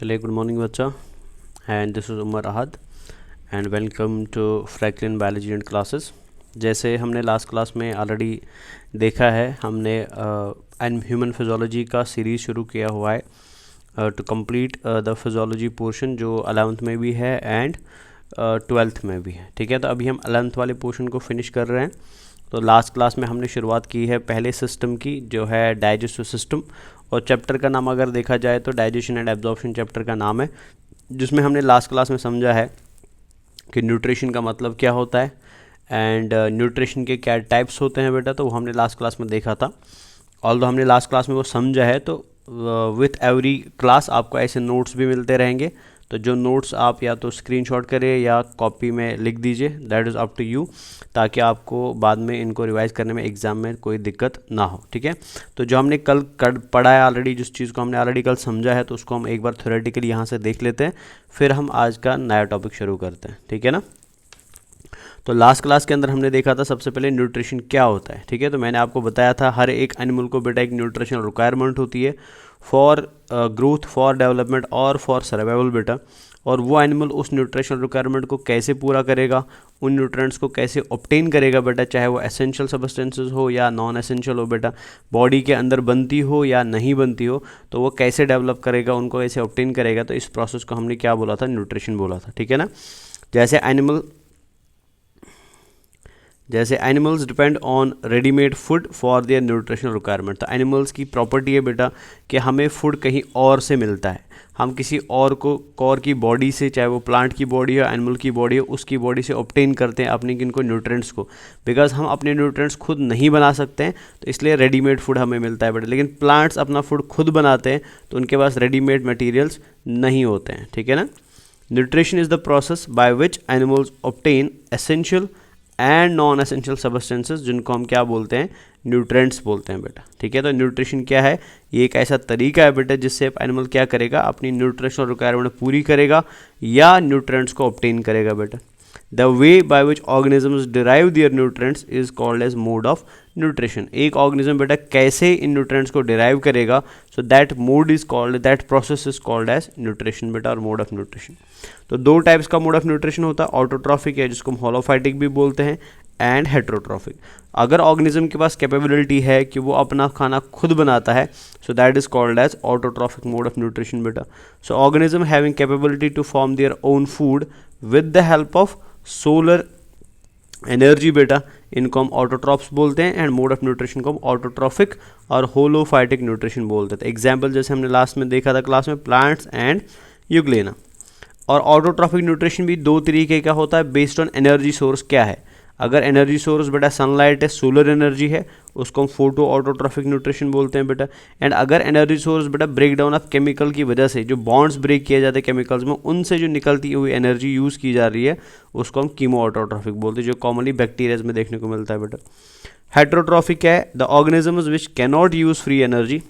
चलिए good morning बच्चा and this is Umar Ahad and welcome to Franklin biology and classes. जैसे हमने लास्ट क्लास में ऑलरेडी देखा है, हमने ह्यूमन फिजियोलॉजी का सीरीज़ शुरू किया हुआ है to complete the physiology portion जो 11th में भी है एंड 12th में भी है। ठीक है, तो अभी हम 11th वाले पोर्शन को फिनिश कर रहे हैं। तो लास्ट क्लास में हमने शुरुआत की है पहले सिस्टम की जो है डाइजेस्टिव सिस्टम, और चैप्टर का नाम अगर देखा जाए तो डाइजेशन एंड एब्जॉर्प्शन चैप्टर का नाम है, जिसमें हमने लास्ट क्लास में समझा है कि न्यूट्रिशन का मतलब क्या होता है एंड न्यूट्रिशन के क्या टाइप्स होते हैं बेटा, तो वो हमने लास्ट क्लास में देखा था। ऑल्दो हमने लास्ट क्लास में वो समझा है, तो विथ एवरी क्लास आपको ऐसे नोट्स भी मिलते रहेंगे। तो जो नोट्स आप या तो स्क्रीनशॉट करें या कॉपी में लिख दीजिए, that is up to you, ताकि आपको बाद में इनको रिवाइज करने में एग्ज़ाम में कोई दिक्कत ना हो। ठीक है, तो जो हमने कल पढ़ा है ऑलरेडी, जिस चीज़ को हमने ऑलरेडी कल समझा है, तो उसको हम एक बार थ्योरेटिकली यहाँ से देख लेते हैं, फिर हम आज का नया टॉपिक शुरू करते हैं। ठीक है ना। तो लास्ट क्लास के अंदर हमने देखा था सबसे पहले न्यूट्रिशन क्या होता है। ठीक है, तो मैंने आपको बताया था हर एक एनिमल को बेटा एक न्यूट्रिशनल रिक्वायरमेंट होती है फॉर ग्रोथ, फॉर डेवलपमेंट और फॉर सर्वाइवल बेटा। और वो एनिमल उस न्यूट्रिशनल रिक्वायरमेंट को कैसे पूरा करेगा, उन न्यूट्रिएंट्स को कैसे ऑब्टेन करेगा बेटा, चाहे वो एसेंशियल सब्सटेंसेस हो या नॉन एसेंशियल हो बेटा, बॉडी के अंदर बनती हो या नहीं बनती हो, तो वो कैसे डेवलप करेगा, उनको कैसे ऑब्टेन करेगा। तो इस प्रोसेस को हमने क्या बोला था, न्यूट्रिशन बोला था। ठीक है ना। जैसे animals depend on readymade food for their nutritional requirement. तो एनिमल्स की प्रॉपर्टी है बेटा कि हमें फूड कहीं और से मिलता है, हम किसी और की बॉडी से, चाहे वो प्लांट की बॉडी हो, एनिमल की बॉडी हो, उसकी बॉडी से ऑब्टेन करते हैं अपने किनको न्यूट्रिएंट्स को, बिकॉज हम अपने न्यूट्रिएंट्स खुद नहीं बना सकते हैं, तो इसलिए रेडीमेड फूड हमें मिलता है बेटा। लेकिन प्लांट्स अपना फूड खुद बनाते हैं, तो उनके पास रेडीमेड मटीरियल्स नहीं होते हैं। ठीक है ना। Nutrition is the process by which animals obtain essential and non essential substances, जिनको हम क्या बोलते हैं, न्यूट्रिएंट्स बोलते हैं बेटा। ठीक है, तो न्यूट्रिशन क्या है, ये एक ऐसा तरीका है बेटा जिससे एनिमल क्या करेगा, अपनी न्यूट्रिशनल रिक्वायरमेंट पूरी करेगा या न्यूट्रिएंट्स को ऑब्टेन करेगा बेटा। The way by which organisms derive their nutrients is called as mode of nutrition. एक ऑर्गेनिज्म बेटा कैसे इन न्यूट्रिएंट्स को डिराइव करेगा, so that mode is called, that process is called as nutrition बेटा, और मोड ऑफ न्यूट्रिशन। तो दो टाइप्स का मोड ऑफ न्यूट्रिशन होता है, ऑटोट्रॉफिक है जिसको हम होलोफाइटिक भी बोलते हैं, एंड हेट्रोट्रॉफिक। अगर ऑर्गेनिज्म के पास कैपेबिलिटी है कि वो अपना खाना खुद बनाता है, so that is called as autotrophic mode of nutrition बेटा। So organism having capability to form their own food with the help of solar energy बेटा, इनको हम ऑटोट्रॉप्स बोलते हैं, एंड मोड ऑफ न्यूट्रिशन को हम ऑटोट्रॉफिक और होलोफाइटिक न्यूट्रिशन बोलते थे। एग्जाम्पल जैसे हमने लास्ट में देखा था क्लास में, प्लांट्स एंड यूग्लेना। और ऑटोट्रॉफिक न्यूट्रिशन भी दो तरीके का होता है, बेस्ड ऑन एनर्जी सोर्स क्या है। अगर एनर्जी सोर्स बेटा सनलाइट है, सोलर एनर्जी है, उसको हम फोटो ऑटोट्रॉफिक न्यूट्रिशन बोलते हैं बेटा। एंड अगर एनर्जी सोर्स बेटा ब्रेक डाउन ऑफ केमिकल की वजह से, जो बॉन्ड्स ब्रेक किए जाते हैं केमिकल्स में, उनसे जो निकलती हुई एनर्जी यूज़ की जा रही है, उसको हम कीमो ऑटोट्रॉफिक बोलते हैं, जो कॉमनली बैक्टीरियाज में देखने को मिलता है बेटा। हेट्रोट्रॉफिक क्या है, the organisms which cannot use free energy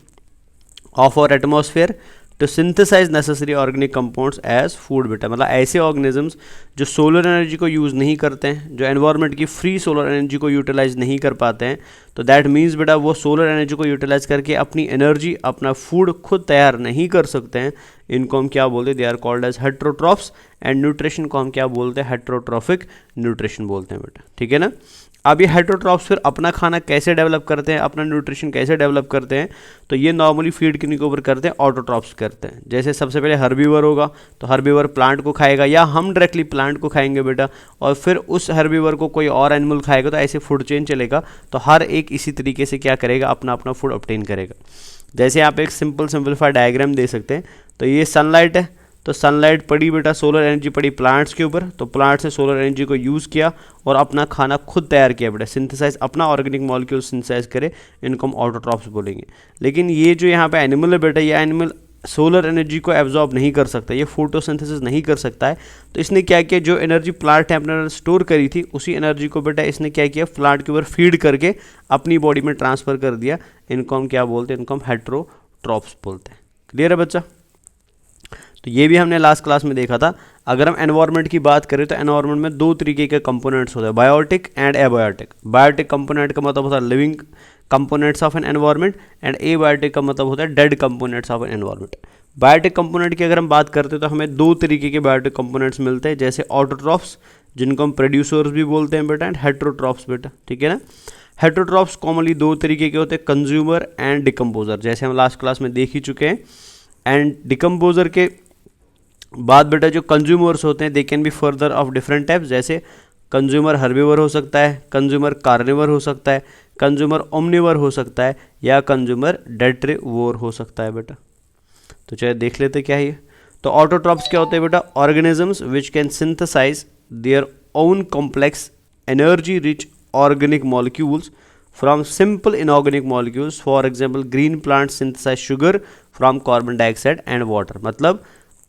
of our atmosphere to synthesize necessary organic compounds as food बेटा। मतलब ऐसे ऑर्गेनिजम्स जो सोलर एनर्जी को यूज़ नहीं करते हैं, जो एनवायरनमेंट की फ्री सोलर एनर्जी को यूटिलाइज नहीं कर पाते हैं, तो दैट मीन्स बेटा वो सोलर एनर्जी को यूटिलाइज करके अपनी एनर्जी, अपना फूड खुद तैयार नहीं कर सकते हैं, इनको हम क्या बोलते हैं, they are called as heterotrophs. And nutrition को हम क्या बोलते हैं, हेट्रोट्रॉफिक न्यूट्रिशन बोलते हैं बेटा। ठीक है ना। अब ये हेट्रोट्रॉप्स फिर अपना खाना कैसे डेवलप करते हैं, अपना न्यूट्रिशन कैसे डेवलप करते हैं, तो ये नॉर्मली फीड किन्हीं के ऊपर करते हैं, ऑटोट्रॉप्स करते हैं। जैसे सबसे पहले हर्बीवर होगा, तो हर्बीवर प्लांट को खाएगा, या हम डायरेक्टली प्लांट को खाएंगे बेटा, और फिर उस हर्बीवर को कोई और एनिमल खाएगा, तो ऐसे फूड चेन चलेगा। तो हर एक इसी तरीके से क्या करेगा, अपना अपना फूड ऑब्टेन करेगा। जैसे आप एक सिंपल सिंपलीफाइड डायग्राम दे सकते हैं, तो ये सनलाइट है, तो सनलाइट पड़ी बेटा, सोलर एनर्जी पड़ी प्लांट्स के ऊपर, तो प्लांट्स ने सोलर एनर्जी को यूज़ किया और अपना खाना खुद तैयार किया बेटा, सिंथेसाइज, अपना ऑर्गेनिक मॉलिक्यूल सिंथेसाइज करे, इनको हम ऑटोट्रॉप्स बोलेंगे। लेकिन ये जो यहाँ पे एनिमल है बेटा, ये एनिमल सोलर एनर्जी को एब्जॉर्ब नहीं कर सकता, ये फोटोसिंथेसिस नहीं कर सकता है। तो इसने क्या किया, जो एनर्जी प्लांट ने अपने स्टोर करी थी, उसी एनर्जी को बेटा इसने क्या किया, प्लांट के ऊपर फीड करके अपनी बॉडी में ट्रांसफ़र कर दिया। इनको हम क्या बोलते हैं, इनको हम हेट्रोट्रॉप्स बोलते हैं। क्लियर है बच्चा। तो ये भी हमने लास्ट क्लास में देखा था। अगर हम एनवायरनमेंट की बात करें तो एनवायरनमेंट में दो तरीके के कंपोनेंट्स होते हैं, biotic and abiotic. Biotic component का मतलब होता है living components of an environment, and abiotic का मतलब होता है dead components of an environment. Biotic component की अगर हम बात करते हैं तो हमें दो तरीके के बायोटिक कंपोनेंट्स मिलते हैं, जैसे ऑटोट्रॉफ्स जिनको हम प्रोड्यूसर्स भी बोलते हैं बेटा, एंड हेट्रोट्रॉफ्स बेटा, ठीक है ना। हेट्रोट्रॉफ्स कॉमनली दो तरीके के होते हैं, कंज्यूमर एंड डिकम्पोजर, जैसे हम लास्ट क्लास में देख ही चुके हैं। एंड डिकम्पोजर के बाद बेटा जो कंज्यूमर्स होते हैं they can be further of different types, जैसे कंज्यूमर हर्बीवर हो सकता है, कंज्यूमर कार्निवर हो सकता है, कंज्यूमर ओमनिवर हो सकता है, या कंज्यूमर डेट्रिवोर हो सकता है बेटा। तो चलिए देख लेते क्या है ये। तो ऑटोट्रॉफ्स क्या होते हैं बेटा, organisms which can synthesize their own complex energy rich organic molecules from simple inorganic molecules. For example green plant synthesize sugar from carbon dioxide and water. मतलब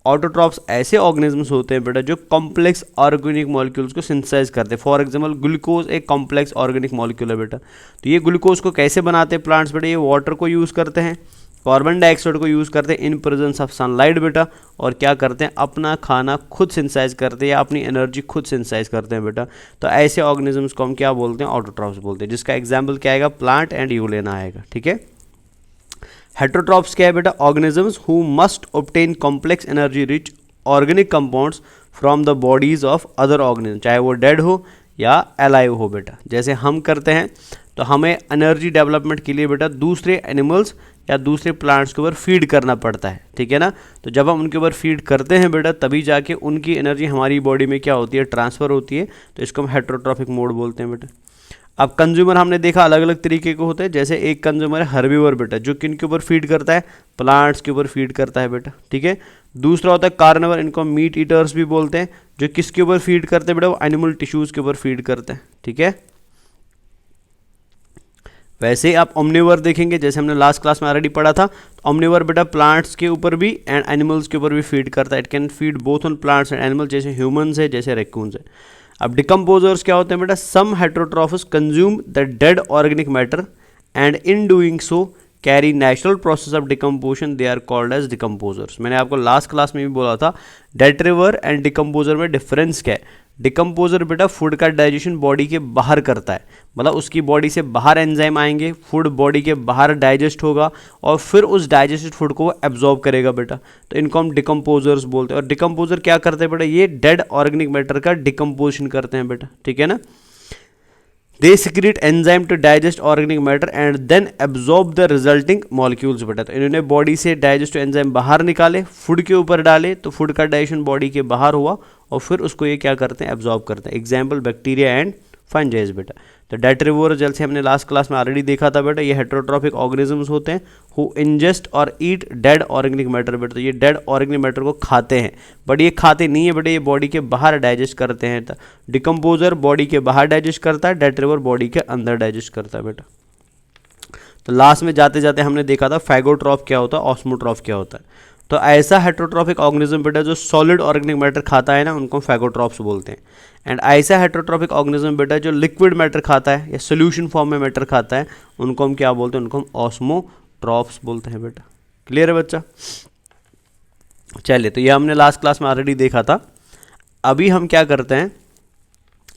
ऑटोट्रॉफ्स ऐसे ऑर्गेनिजम्स होते हैं बेटा जो कॉम्प्लेक्स ऑर्गेनिक मॉलिक्यूल्स को synthesize करते हैं। For example glucose एक कॉम्प्लेक्स ऑर्गेनिक मॉलिक्यूल है बेटा। तो ये ग्लूकोज को कैसे बनाते हैं प्लांट्स बेटा, ये वाटर को यूज़ करते हैं, कार्बन डाइऑक्साइड को यूज़ करते हैं इन प्रेजेंस ऑफ सनलाइट बेटा, और क्या करते हैं, अपना खाना खुद सिंथेसाइज करते हैं या अपनी एनर्जी खुद सिंथेसाइज करते हैं बेटा। तो ऐसे ऑर्गेनिजम्स को हम क्या बोलते हैं, ऑटोट्रॉफ्स बोलते हैं, जिसका एग्जाम्पल क्या आएगा, प्लांट एंड यूलेना आएगा, ठीक है। हेट्रोट्रॉफ्स क्या है बेटा, organisms who must obtain complex energy rich organic compounds from the bodies of other organism, चाहे वो डेड हो या अलाइव हो बेटा। जैसे हम करते हैं तो हमें एनर्जी डेवलपमेंट के लिए बेटा दूसरे एनिमल्स या दूसरे प्लांट्स के ऊपर फीड करना पड़ता है, ठीक है ना। तो जब हम उनके ऊपर फीड करते हैं बेटा तभी जाके उनकी एनर्जी हमारी बॉडी में क्या होती है, ट्रांसफ़र होती है। तो इसको हम हेट्रोट्रॉफिक मोड बोलते हैं बेटा। अब कंज्यूमर हमने देखा अलग अलग तरीके के होते हैं, जैसे एक कंज्यूमर है हर्बीवर बेटा, जो किन के ऊपर फीड करता है, प्लांट्स के ऊपर फीड करता है बेटा, ठीक है। दूसरा होता है कार्निवर, इनको हम मीट ईटर्स भी बोलते हैं, जो किसके ऊपर फीड करते हैं बेटा, वो एनिमल टिश्यूज़ के ऊपर फीड करते हैं, ठीक है। वैसे ही आप ओमनिवर देखेंगे, जैसे हमने लास्ट क्लास में ऑलरेडी पढ़ा था, तो ओमनिवर बेटा प्लांट्स के ऊपर भी एंड एनिमल्स के ऊपर भी फीड करता है। It can feed both on plants and animal, जैसे ह्यूमंस है, जैसे रैकून्स है। अब डिकम्पोजर्स क्या होते हैं बेटा, some heterotrophs consume the dead organic matter and in doing so carry natural process of decomposition, they are called as decomposers. मैंने आपको लास्ट क्लास में भी बोला था डेट्रिवर एंड डिकम्पोजर में डिफरेंस क्या है। डिकम्पोजर बेटा फूड का डाइजेशन बॉडी के बाहर करता है, मतलब उसकी बॉडी से बाहर एंजाइम आएंगे, फूड बॉडी के बाहर डाइजेस्ट होगा और फिर उस डाइजेस्टेड फूड को वो एब्जॉर्ब करेगा बेटा। तो इनको हम डिकम्पोजर्स बोलते हैं। और डिकम्पोजर क्या करते हैं बेटा, ये डेड ऑर्गेनिक मैटर का डिकम्पोजिशन करते हैं बेटा, ठीक है ना। They secrete enzyme to digest organic matter and then absorb the resulting molecules बेटा। तो इन्होंने बॉडी से डाइजेस्ट एंजाइम बाहर निकाले, फूड के ऊपर डाले, तो फूड का डाइजेशन बॉडी के बाहर हुआ और फिर उसको ये क्या करते हैं, एब्जॉर्ब करते हैं। एग्जाम्पल बैक्टीरिया एंड फंजाइज बेटा। तो डेट्रिवोर जैसे हमने लास्ट क्लास में ऑलरेडी देखा था बेटा, ये हेट्रोट्रॉफिक ऑर्गेनिजम्स होते हैं हु इंजेस्ट और ईट डेड ऑर्गेनिक मैटर बेटा। तो ये डेड ऑर्गेनिक मैटर को खाते हैं, बट ये खाते नहीं है बेटा, ये बॉडी के बाहर डाइजेस्ट करते हैं। डिकम्पोजर बॉडी के बाहर डाइजेस्ट करता है, डेट्रिवोर बॉडी के अंदर डाइजेस्ट करता है बेटा। तो लास्ट में जाते जाते हमने देखा था फैगोट्रॉफ क्या होता है, ऑस्मोट्रॉफ क्या होता है। तो ऐसा हेट्रोट्रॉफिक ऑर्गेनिज्म बेटा जो सॉलिड ऑर्गेनिक मैटर खाता है ना, उनको फैगोट्रॉफ्स बोलते हैं। एंड ऐसा हेट्रोट्रॉफिक ऑर्गेनिज्म बेटा जो लिक्विड मैटर खाता है या सोल्यूशन फॉर्म में मैटर खाता है, उनको हम क्या बोलते हैं, उनको हम ऑस्मोट्रॉफ्स बोलते हैं बेटा। क्लियर है बच्चा। चलिए, तो ये हमने लास्ट क्लास में ऑलरेडी देखा था। अभी हम क्या करते हैं,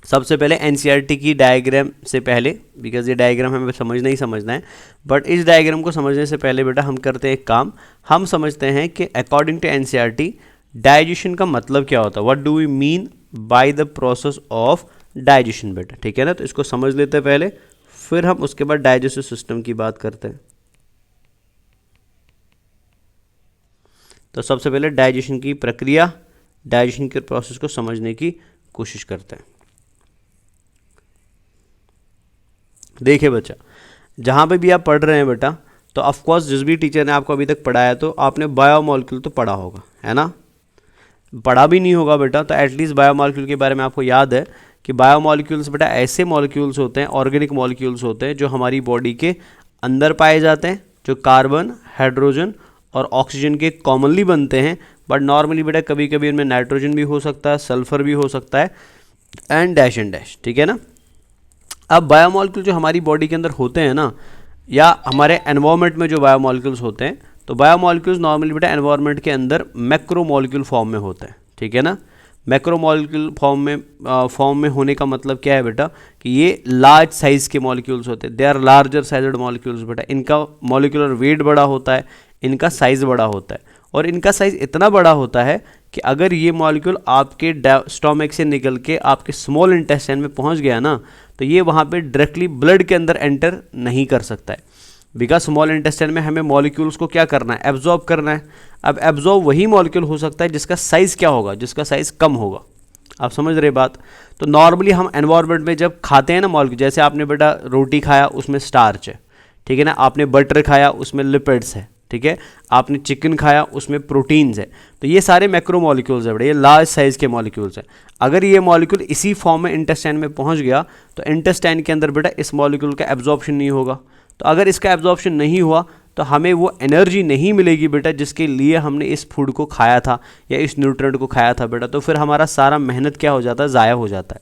सबसे पहले एनसीईआरटी की डायग्राम से पहले, बिकॉज ये डायग्राम हमें समझना ही समझना है, बट इस डायग्राम को समझने से पहले बेटा हम करते हैं एक काम, हम समझते हैं कि अकॉर्डिंग टू एनसीईआरटी डाइजेशन का मतलब क्या होता है। What do we mean by the process of digestion बेटा, ठीक है ना। तो इसको समझ लेते हैं पहले, फिर हम उसके बाद डाइजेस्टिव सिस्टम की बात करते हैं। तो सबसे पहले डाइजेशन की प्रक्रिया, डाइजेशन के प्रोसेस को समझने की कोशिश करते हैं। देखिए बच्चा, जहाँ पे भी आप पढ़ रहे हैं बेटा, तो ऑफकोर्स जिस भी टीचर ने आपको अभी तक पढ़ाया तो आपने बायोमॉलिक्यूल तो पढ़ा होगा, है ना। पढ़ा भी नहीं होगा बेटा तो एटलीस्ट बायोमॉलिक्यूल के बारे में आपको याद है कि बायोमॉलिक्यूल्स बेटा ऐसे मॉलिक्यूल्स होते हैं, ऑर्गेनिक मॉलिक्यूल्स होते हैं जो हमारी बॉडी के अंदर पाए जाते हैं, जो कार्बन, हाइड्रोजन और ऑक्सीजन के कॉमनली बनते हैं। बट नॉर्मली बेटा कभी कभी उनमें नाइट्रोजन भी हो सकता है, सल्फर भी हो सकता है, एंड डैश, ठीक है ना। अब बायोमॉलिक्यूल जो हमारी बॉडी के अंदर होते हैं ना, या हमारे एनवायरनमेंट में जो बायोमॉलिक्यूल्स होते हैं, तो बायोमॉलिक्यूल्स नॉर्मली बेटा एनवायरनमेंट के अंदर मैक्रोमॉलिक्यूल फॉर्म में होते हैं, ठीक है ना। मैक्रो मॉलिक्यूल फॉर्म में होने का मतलब क्या है बेटा कि ये लार्ज साइज़ के मॉलिक्यूल्स होते हैं, they are larger sized molecules बेटा। इनका मॉलिक्यूलर वेट बड़ा होता है, इनका साइज़ बड़ा होता है, और इनका साइज़ इतना बड़ा होता है कि अगर ये मॉलिक्यूल आपके स्टोमक से निकल के आपके स्मॉल इंटेस्टाइन में पहुंच गया ना, तो ये वहाँ पे डायरेक्टली ब्लड के अंदर एंटर नहीं कर सकता है, बिकॉज स्मॉल इंटेस्टाइन में हमें मॉलिक्यूल्स को क्या करना है, एब्जॉर्ब करना है। अब एब्जॉर्ब वही मॉलिक्यूल हो सकता है जिसका साइज़ क्या होगा, जिसका साइज़ कम होगा। आप समझ रहे बात। तो नॉर्मली हम एनवायरनमेंट में जब खाते हैं ना मॉलिक्यूल, जैसे आपने बेटा रोटी खाया उसमें स्टार्च है, ठीक है ना, आपने बटर खाया उसमें लिपिड्स है, ठीक है, आपने चिकन खाया उसमें प्रोटीन्स है, तो ये सारे मैक्रो मॉलिक्यूल्स है बेटा, ये लार्ज साइज़ के मॉलिक्यूल्स हैं। अगर ये मॉलिक्यूल इसी फॉर्म में इंटेस्टाइन में पहुंच गया तो इंटेस्टाइन के अंदर बेटा इस मॉलिक्यूल का एब्जॉर्प्शन नहीं होगा। तो अगर इसका एब्जॉर्प्शन नहीं हुआ तो हमें वो एनर्जी नहीं मिलेगी बेटा जिसके लिए हमने इस फूड को खाया था या इस न्यूट्रिएंट को खाया था बेटा, तो फिर हमारा सारा मेहनत क्या हो जाता है, ज़ाया हो जाता है।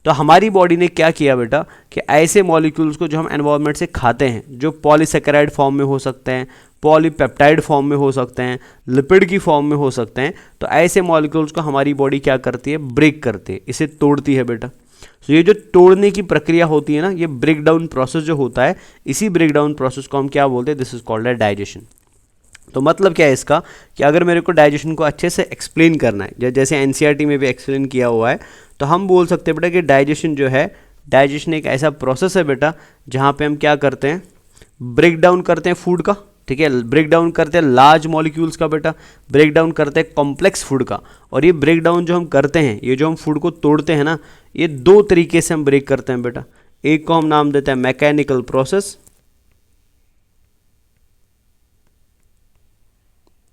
तो हमारी बॉडी ने क्या किया बेटा कि ऐसे मॉलिक्यूल्स को जो हम एनवायरनमेंट से खाते हैं, जो पॉलीसेकेराइड फॉर्म में हो सकते हैं, पॉलीपेप्टाइड फॉर्म में हो सकते हैं, लिपिड की फॉर्म में हो सकते हैं, तो ऐसे मॉलिक्यूल्स को हमारी बॉडी क्या करती है, ब्रेक करती है, इसे तोड़ती है बेटा। तो ये जो तोड़ने की प्रक्रिया होती है ना, ये ब्रेक डाउन प्रोसेस जो होता है, इसी ब्रेक डाउन प्रोसेस को हम क्या बोलते हैं, this is called as digestion. तो मतलब क्या है इसका कि अगर मेरे को डाइजेशन को अच्छे से एक्सप्लेन करना है, जैसे एनसीईआरटी में भी एक्सप्लेन किया हुआ है, तो हम बोल सकते हैं बेटा कि डाइजेशन जो है, डाइजेशन एक ऐसा प्रोसेस है बेटा जहाँ पे हम क्या करते हैं, ब्रेक डाउन करते हैं फूड का, ठीक है, ब्रेक डाउन करते हैं लार्ज मॉलिक्यूल्स का बेटा, ब्रेक डाउन करते हैं कॉम्प्लेक्स फूड का। और ये ब्रेक डाउन जो हम करते हैं, ये जो हम फूड को तोड़ते हैं ना, ये दो तरीके से हम ब्रेक करते हैं बेटा। एक को हम नाम देते हैं मैकेनिकल प्रोसेस,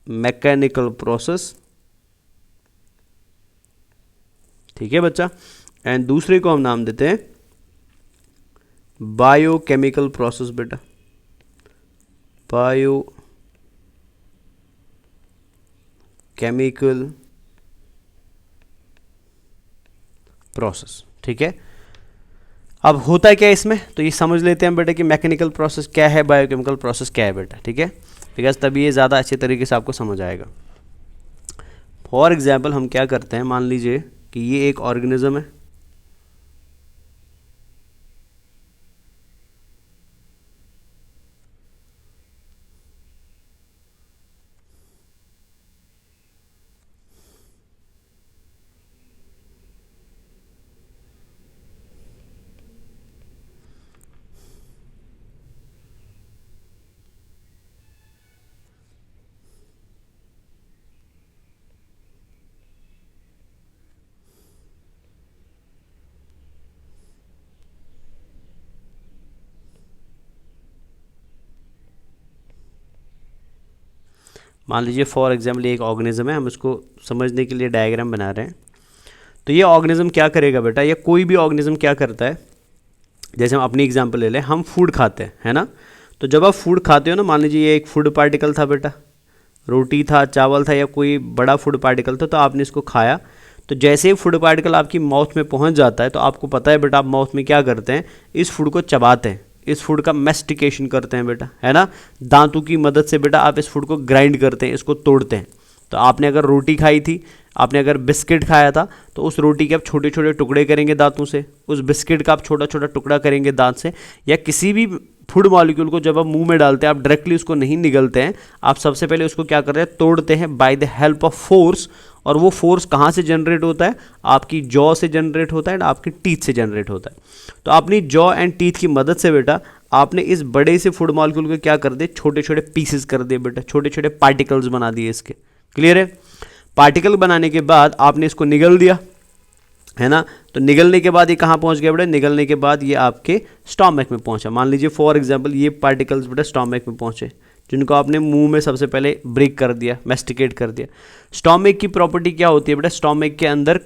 मैकेनिकल प्रोसेस, ठीक है बच्चा, एंड दूसरे को हम नाम देते हैं बायोकेमिकल प्रोसेस बेटा, बायोकेमिकल प्रोसेस, ठीक है। अब होता है क्या इसमें, तो ये समझ लेते हैं बेटा कि मैकेनिकल प्रोसेस क्या है, बायोकेमिकल प्रोसेस क्या है बेटा, ठीक है, बिकॉज तभी ये ज़्यादा अच्छे तरीके से आपको समझ आएगा। फॉर एग्जाम्पल हम क्या करते हैं, मान लीजिए कि ये एक ऑर्गेनिज्म है, मान लीजिए फॉर एग्जाम्पल एक ऑर्गेनिज्म है, हम इसको समझने के लिए डायग्राम बना रहे हैं। तो ये ऑर्गेनिज्म क्या करेगा बेटा, या कोई भी ऑर्गेनिज्म क्या करता है, जैसे हम अपनी एग्जांपल ले लें, हम फूड खाते हैं, है ना। तो जब आप फूड खाते हो ना, मान लीजिए ये एक फूड पार्टिकल था बेटा, रोटी था, चावल था, या कोई बड़ा फूड पार्टिकल था, तो आपने इसको खाया। तो जैसे ही फूड पार्टिकल आपकी माउथ में पहुंच जाता है, तो आपको पता है बेटा आप माउथ में क्या करते हैं, इस फूड को चबाते हैं, इस फूड का मेस्टिकेशन करते हैं बेटा, है ना। दांतों की मदद से बेटा आप इस फूड को ग्राइंड करते हैं, इसको तोड़ते हैं। तो आपने अगर रोटी खाई थी, आपने अगर बिस्किट खाया था, तो उस रोटी के आप छोटे छोटे टुकड़े करेंगे दांतों से, उस बिस्किट का आप छोटा छोटा टुकड़ा करेंगे दांत से, या किसी भी फूड मॉलिक्यूल को जब आप मुंह में डालते हैं, आप डायरेक्टली उसको नहीं निगलते हैं, आप सबसे पहले उसको क्या करते हैं, तोड़ते हैं by the help of force. और वो फोर्स कहाँ से जनरेट होता है, आपकी जॉ से जनरेट होता है एंड आपकी टीथ से जनरेट होता है। तो अपनी जॉ एंड टीथ की मदद से बेटा आपने इस बड़े से फूड मॉलिक्यूल को क्या कर दिए, छोटे छोटे पीसेस कर दिए बेटा, छोटे छोटे पार्टिकल्स बना दिए इसके। क्लियर है। पार्टिकल बनाने के बाद आपने इसको निगल दिया, है ना। तो निगलने के बाद ये कहाँ पहुँच गया बेटा, निगलने के बाद ये आपके स्टोमक में पहुँचा। मान लीजिए फॉर एग्जांपल ये पार्टिकल्स बेटा स्टोमक में पहुँचे, जिनको आपने मुंह में सबसे पहले ब्रेक कर दिया, मेस्टिकेट कर दिया। स्टोमक की प्रॉपर्टी क्या होती है बेटा, स्टोमक के अंदर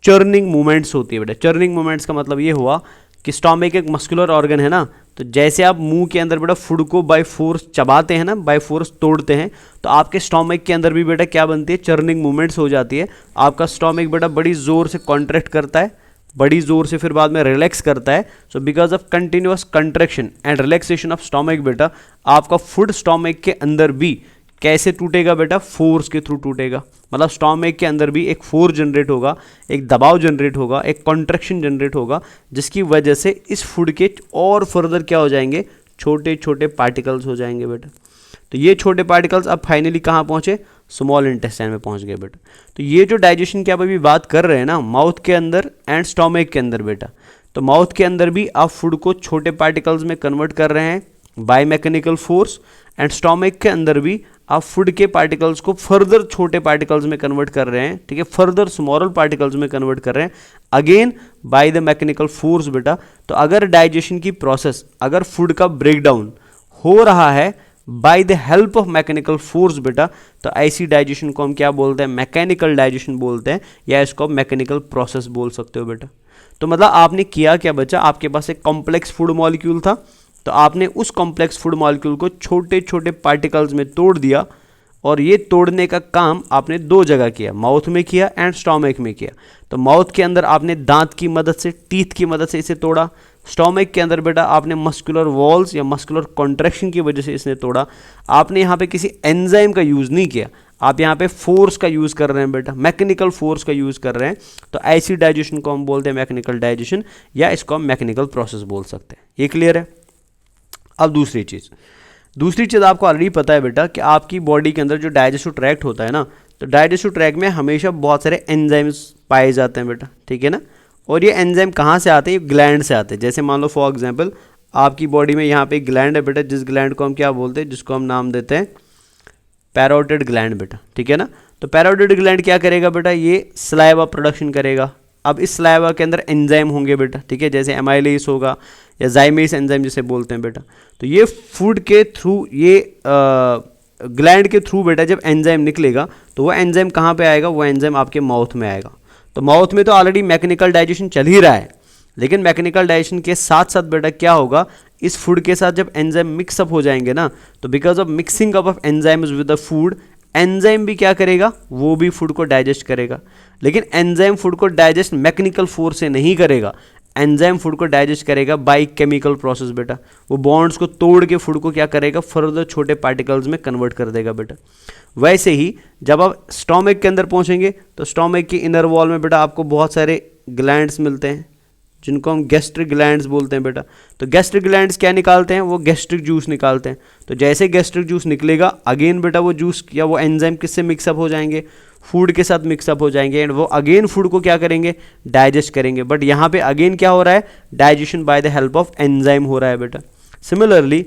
चर्निंग मूवमेंट्स होती है बेटा। चर्निंग मूवमेंट्स का मतलब ये हुआ कि स्टोमक एक मस्कुलर ऑर्गन है ना, तो जैसे आप मुंह के अंदर बेटा फूड को बाय फोर्स चबाते हैं ना, बाय फोर्स तोड़ते हैं, तो आपके स्टोमक के अंदर भी बेटा क्या बनती है, चर्निंग मूवमेंट्स हो जाती है। आपका स्टोमक बेटा बड़ी जोर से कॉन्ट्रैक्ट करता है, बड़ी जोर से फिर बाद में रिलैक्स करता है। So because of continuous contraction and relaxation of stomach बेटा आपका फूड स्टोमक के अंदर भी कैसे टूटेगा बेटा, फोर्स के थ्रू टूटेगा। मतलब स्टोमक के अंदर भी एक फोर्स जनरेट होगा, एक दबाव जनरेट होगा, एक कॉन्ट्रैक्शन जनरेट होगा, जिसकी वजह से इस फूड के और फर्दर क्या हो जाएंगे, छोटे छोटे पार्टिकल्स हो जाएंगे बेटा। तो ये छोटे पार्टिकल्स अब फाइनली कहाँ पहुँचे, स्मॉल इंटेस्टाइन में पहुँच गए बेटा। तो ये जो डाइजेशन की आप अभी बात कर रहे हैं ना, माउथ के अंदर एंड स्टोमक के अंदर बेटा, तो माउथ के अंदर भी आप फूड को छोटे पार्टिकल्स में कन्वर्ट कर रहे हैं by mechanical force, and stomach के अंदर भी आप फूड के पार्टिकल्स को फर्दर छोटे पार्टिकल्स में कन्वर्ट कर रहे हैं, ठीक है, फर्दर स्मॉल पार्टिकल्स में कन्वर्ट कर रहे हैं again by the mechanical force बेटा। तो अगर डाइजेशन की प्रोसेस, अगर फूड का ब्रेकडाउन हो रहा है bye the help of mechanical force बेटा, तो ऐसी डाइजेशन को हम क्या बोलते हैं, मैकेनिकल डाइजेशन बोलते हैं, या इसको मैकेनिकल प्रोसेस बोल सकते हो बेटा। तो मतलब आपने किया क्या बच्चा, आपके पास एक कॉम्प्लेक्स फूड मॉलिक्यूल था, तो आपने उस कॉम्प्लेक्स फूड मॉलिक्यूल को छोटे छोटे पार्टिकल्स में तोड़ दिया, और ये तोड़ने का काम आपने दो जगह किया, माउथ में किया एंड स्टोमक में किया। तो माउथ के अंदर आपने दांत की मदद से, टीथ की मदद से इसे तोड़ा, स्टोमक के अंदर बेटा आपने मस्कुलर वॉल्स या मस्कुलर कॉन्ट्रैक्शन की वजह से इसने तोड़ा। आपने यहाँ पे किसी एंजाइम का यूज़ नहीं किया, आप यहाँ पे फोर्स का यूज़ कर रहे हैं बेटा, मैकेनिकल फोर्स का यूज़ कर रहे हैं। तो ऐसी डाइजेशन को हम बोलते हैं मैकेनिकल डाइजेशन, या इसको हम मैकेनिकल प्रोसेस बोल सकते हैं। ये क्लियर है। अब दूसरी चीज़ आपको ऑलरेडी पता है बेटा कि आपकी बॉडी के अंदर जो डाइजेस्टिव ट्रैक्ट होता है ना, तो डाइजेस्टिव ट्रैक्ट में हमेशा बहुत सारे एंजाइम्स पाए जाते हैं बेटा, ठीक है ना। और ये एंजाइम कहाँ से आते हैं, ये ग्लैंड से आते हैं। जैसे मान लो फॉर एग्जांपल आपकी बॉडी में यहाँ पे एक ग्लैंड है बेटा, जिस ग्लैंड को हम क्या बोलते हैं, जिसको हम नाम देते हैं पैरोटिड ग्लैंड बेटा, ठीक है ना। तो पैरोटिड ग्लैंड क्या करेगा बेटा, ये सलाइवा प्रोडक्शन करेगा। अब इस सलाइवा के अंदर एंजाइम होंगे बेटा, ठीक है, जैसे एमाइलेस होगा या जाइमेस एंजाइम जिसे बोलते हैं बेटा। तो ये फूड के थ्रू, ये ग्लैंड के थ्रू बेटा जब एंजाइम निकलेगा, तो वो एंजाइम कहाँ पे आएगा, वो एंजाइम आपके माउथ में आएगा। तो माउथ में तो ऑलरेडी मैकेनिकल डाइजेशन चल ही रहा है, लेकिन मैकेनिकल डाइजेशन के साथ साथ बेटा क्या होगा, इस फूड के साथ जब एंजाइम मिक्सअप हो जाएंगे ना, तो because of mixing up of enzymes with the food, enzyme भी क्या करेगा, वो भी फूड को डाइजेस्ट करेगा। लेकिन एंजाइम फूड को डाइजेस्ट मैकेनिकल फोर्स से नहीं करेगा, एंजाइम फूड को डाइजेस्ट करेगा बाय केमिकल प्रोसेस बेटा। वो बॉन्ड्स को तोड़ के फूड को क्या करेगा, फर्दर छोटे पार्टिकल्स में कन्वर्ट कर देगा बेटा। वैसे ही जब आप स्टोमक के अंदर पहुंचेंगे, तो स्टोमक की इनर वॉल में बेटा आपको बहुत सारे ग्लैंड्स मिलते हैं, जिनको हम गैस्ट्रिक ग्लैंड्स बोलते हैं बेटा। तो गैस्ट्रिक ग्लैंड्स क्या निकालते हैं, वो गैस्ट्रिक जूस निकालते हैं। तो जैसे गैस्ट्रिक जूस निकलेगा, अगेन बेटा वो जूस या वो एंजाइम किससे मिक्सअप हो जाएंगे, फूड के साथ मिक्सअप हो जाएंगे, एंड वो अगेन फूड को क्या करेंगे, डाइजेस्ट करेंगे। बट यहाँ पे अगेन क्या हो रहा है, digestion bye the help of enzyme हो रहा है बेटा। सिमिलरली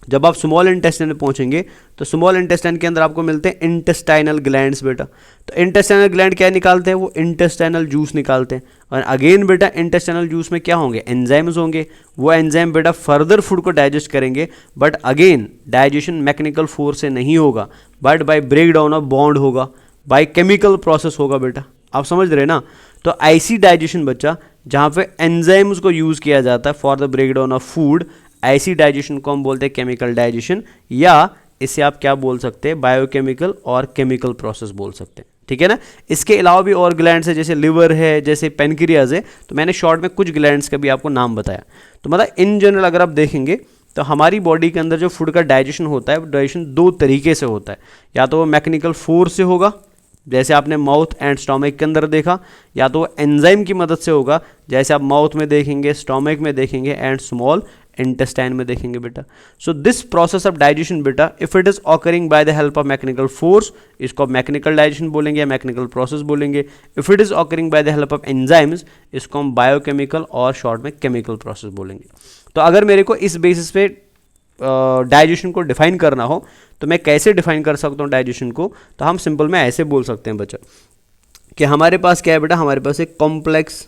जब आप स्मॉल इंटेस्टाइन में पहुंचेंगे, तो स्मॉल इंटेस्टाइन के अंदर आपको मिलते हैं इंटेस्टाइनल ग्लैंड्स बेटा। तो इंटेस्टाइनल ग्लैंड क्या निकालते हैं, वो इंटेस्टाइनल जूस निकालते हैं। और अगेन बेटा इंटेस्टाइनल जूस में क्या होंगे, एंजाइम्स होंगे। वो एंजाइम बेटा फर्दर फूड को डाइजेस्ट करेंगे, but again digestion mechanical force से नहीं होगा, but by break down of bond होगा, बाय केमिकल प्रोसेस होगा बेटा। आप समझ रहे ना। तो ऐसी डाइजेशन बच्चा जहाँ पे एंजाइम्स को यूज़ किया जाता है for the break down of food, ऐसी डाइजेशन को हम बोलते हैं केमिकल डाइजेशन, या इसे आप क्या बोल सकते हैं, बायोकेमिकल और केमिकल प्रोसेस बोल सकते हैं, ठीक है ना। इसके अलावा भी और ग्लैंड्स है, जैसे लिवर है, जैसे पेनक्रियाज है। तो मैंने शॉर्ट में कुछ ग्लैंड्स का भी आपको नाम बताया। तो मतलब इन जनरल अगर आप देखेंगे, तो हमारी बॉडी के अंदर जो फूड का डाइजेशन होता है, डाइजेशन दो तरीके से होता है। या तो वो मैकेनिकल फोर्स से होगा, जैसे आपने माउथ एंड स्टोमक के अंदर देखा, या तो एंजाइम की मदद से होगा, जैसे आप माउथ में देखेंगे, स्टोमक में देखेंगे, एंड स्मॉल इंटेस्टाइन में देखेंगे बेटा। So this process of digestion बेटा, if it is occurring by the help of mechanical force, इसको आप मैकेनिकल डाइजेशन बोलेंगे या मैकेनिकल प्रोसेस बोलेंगे। If it is occurring by the help of enzymes, इसको हम बायोकेमिकल और शॉर्ट में केमिकल प्रोसेस बोलेंगे। तो अगर मेरे को इस बेसिस पे डाइजेशन को डिफाइन करना हो, तो मैं कैसे डिफाइन कर सकता हूँ डाइजेशन को, तो हम सिंपल में ऐसे बोल सकते हैं बच्चा कि हमारे पास क्या है बेटा, हमारे पास एक कॉम्प्लेक्स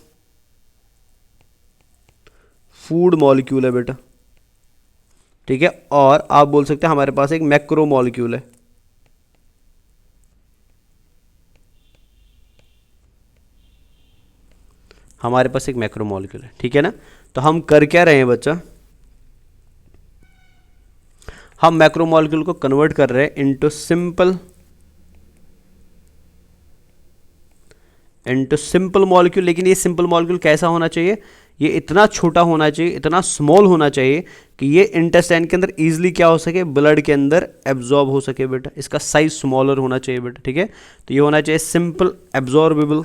फूड मॉलिक्यूल है बेटा, ठीक है। और आप बोल सकते हैं हमारे पास एक मैक्रो मॉलिक्यूल है। हमारे पास एक मैक्रो मॉलिक्यूल है, ठीक है ना। तो हम कर क्या रहे हैं बच्चा, हम मैक्रो मॉलिक्यूल को कन्वर्ट कर रहे हैं into simple into simple molecule. लेकिन ये सिंपल मॉलिक्यूल कैसा होना चाहिए, ये इतना छोटा होना चाहिए, इतना स्मॉल होना चाहिए कि ये इंटेस्टाइन के अंदर इजीली क्या हो सके, ब्लड के अंदर एब्जॉर्ब हो सके बेटा। इसका साइज स्मॉलर होना चाहिए बेटा, ठीक है। तो ये होना चाहिए सिंपल एब्जॉर्बेबल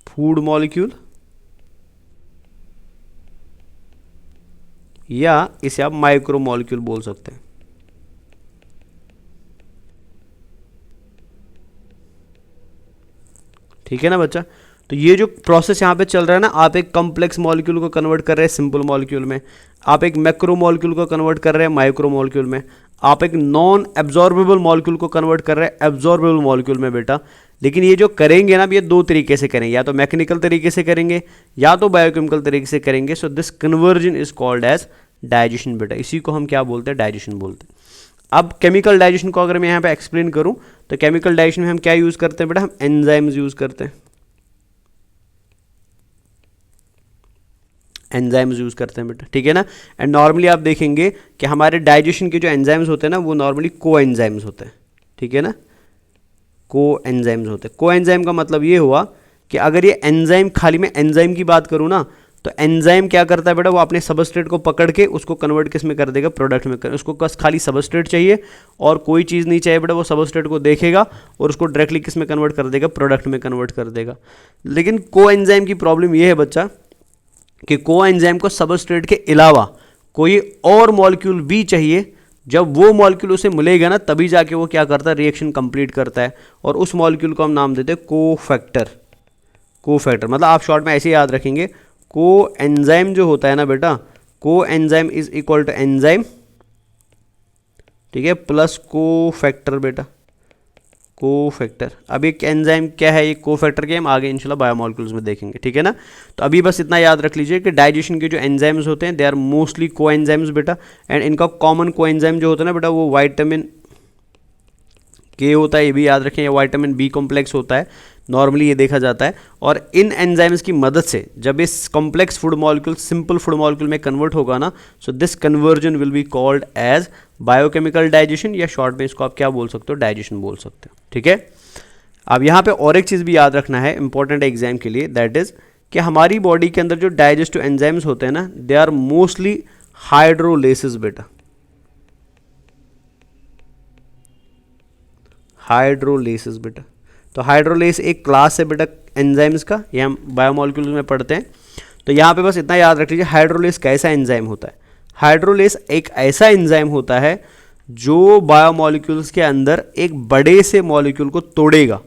फूड मॉलिक्यूल, या इसे आप माइक्रो मॉलिक्यूल बोल सकते हैं। ठीक है ना बच्चा। तो ये जो प्रोसेस यहाँ पे चल रहा है ना, आप एक कॉम्प्लेक्स मॉलिक्यूल को कन्वर्ट कर रहे हैं सिंपल मॉलिक्यूल में, आप एक मैक्रो मॉलिक्यूल को कन्वर्ट कर रहे हैं माइक्रो मॉलिक्यूल में, आप एक नॉन एब्जॉर्बेबल मॉलिक्यूल को कन्वर्ट कर रहे हैं एब्जॉर्बेबल मॉलिक्यूल में बेटा। लेकिन ये जो करेंगे ना, ये दो तरीके से करेंगे, या तो मैकेनिकल तरीके से करेंगे या तो बायोकेमिकल तरीके से करेंगे। So this conversion is called as digestion बेटा। इसी को हम क्या बोलते हैं, डाइजेशन बोलते हैं। अब केमिकल डाइजेशन को अगर मैं यहाँ पे एक्सप्लेन करूँ तो केमिकल डाइजेशन में हम क्या यूज़ करते हैं बेटा, हम एंजाइम्स यूज़ करते हैं, एंजाइम्स यूज़ करते हैं बेटा, ठीक है ना। एंड नॉर्मली आप देखेंगे कि हमारे डाइजेशन के जो एंजाइम्स होते हैं ना, वो नॉर्मली को एंजाइम्स होते हैं, ठीक है ना, को एंजाइम्स होते हैं। को एंजाइम का मतलब ये हुआ कि अगर ये एंजाइम, खाली मैं एंजाइम की बात करूँ ना, तो एंजाइम क्या करता है बेटा, वो अपने सबस्ट्रेट को पकड़ के उसको कन्वर्ट किस में कर देगा, प्रोडक्ट में कर। उसको बस खाली सबस्ट्रेट चाहिए और कोई चीज़ नहीं चाहिए बेटा, वो सबस्ट्रेट को देखेगा और उसको डायरेक्टली किस में कन्वर्ट कर देगा, प्रोडक्ट में कन्वर्ट कर देगा। लेकिन को एंजाइम की प्रॉब्लम ये है बच्चा कि को एंजाइम को सबस्ट्रेट के अलावा कोई और मॉलिक्यूल भी चाहिए। जब वो मॉलिक्यूल उसे मिलेगा ना, तभी जाके वो क्या करता है, रिएक्शन कंप्लीट करता है। और उस मॉलिक्यूल को हम नाम देते हैं कोफैक्टर। कोफैक्टर मतलब आप शॉर्ट में ऐसे याद रखेंगे, को एंजाइम जो होता है ना बेटा, को enzyme is equal to enzyme, ठीक है, प्लस कोफैक्टर बेटा, कोफैक्टर। अब एक एंजाइम क्या है, ये कोफैक्टर के हम आगे इंशाल्लाह बायोमॉलिक्यूल्स में देखेंगे, ठीक है ना। तो अभी बस इतना याद रख लीजिए कि डाइजेशन के जो एंजाइम्स होते हैं, दे आर मोस्टली को एंजाइम्स बेटा। एंड इनका कॉमन को एंजाइम जो होता है ना बेटा, वो विटामिन के होता है, ये भी याद रखें, या विटामिन बी कॉम्प्लेक्स होता है, नॉर्मली ये देखा जाता है। और इन एंजाइम्स की मदद से जब इस complex food molecule simple food molecule में कन्वर्ट होगा ना, so this conversion will be called as biochemical digestion, या शॉर्ट में इसको आप क्या बोल सकते हो, डाइजेशन बोल सकते हो, ठीक है। अब यहाँ पे और एक चीज़ भी याद रखना है इंपॉर्टेंट एग्जाम के लिए, दैट इज कि हमारी बॉडी के अंदर जो डाइजेस्टिव एंजाइम्स होते हैं ना, दे आर मोस्टली हाइड्रोलेसिस बेटा, हाइड्रोलेसिस बेटा। तो हाइड्रोलेस एक क्लास है बेटा एंजाइम्स का, ये हम बायोमॉलिक्यूल्स में पढ़ते हैं। तो यहाँ पे बस इतना याद रख लीजिए, हाइड्रोलेस कैसा एंजाइम होता है। हाइड्रोलेस एक ऐसा एंजाइम होता है जो बायोमॉलिक्यूल्स के अंदर एक बड़े से मॉलिक्यूल को तोड़ेगा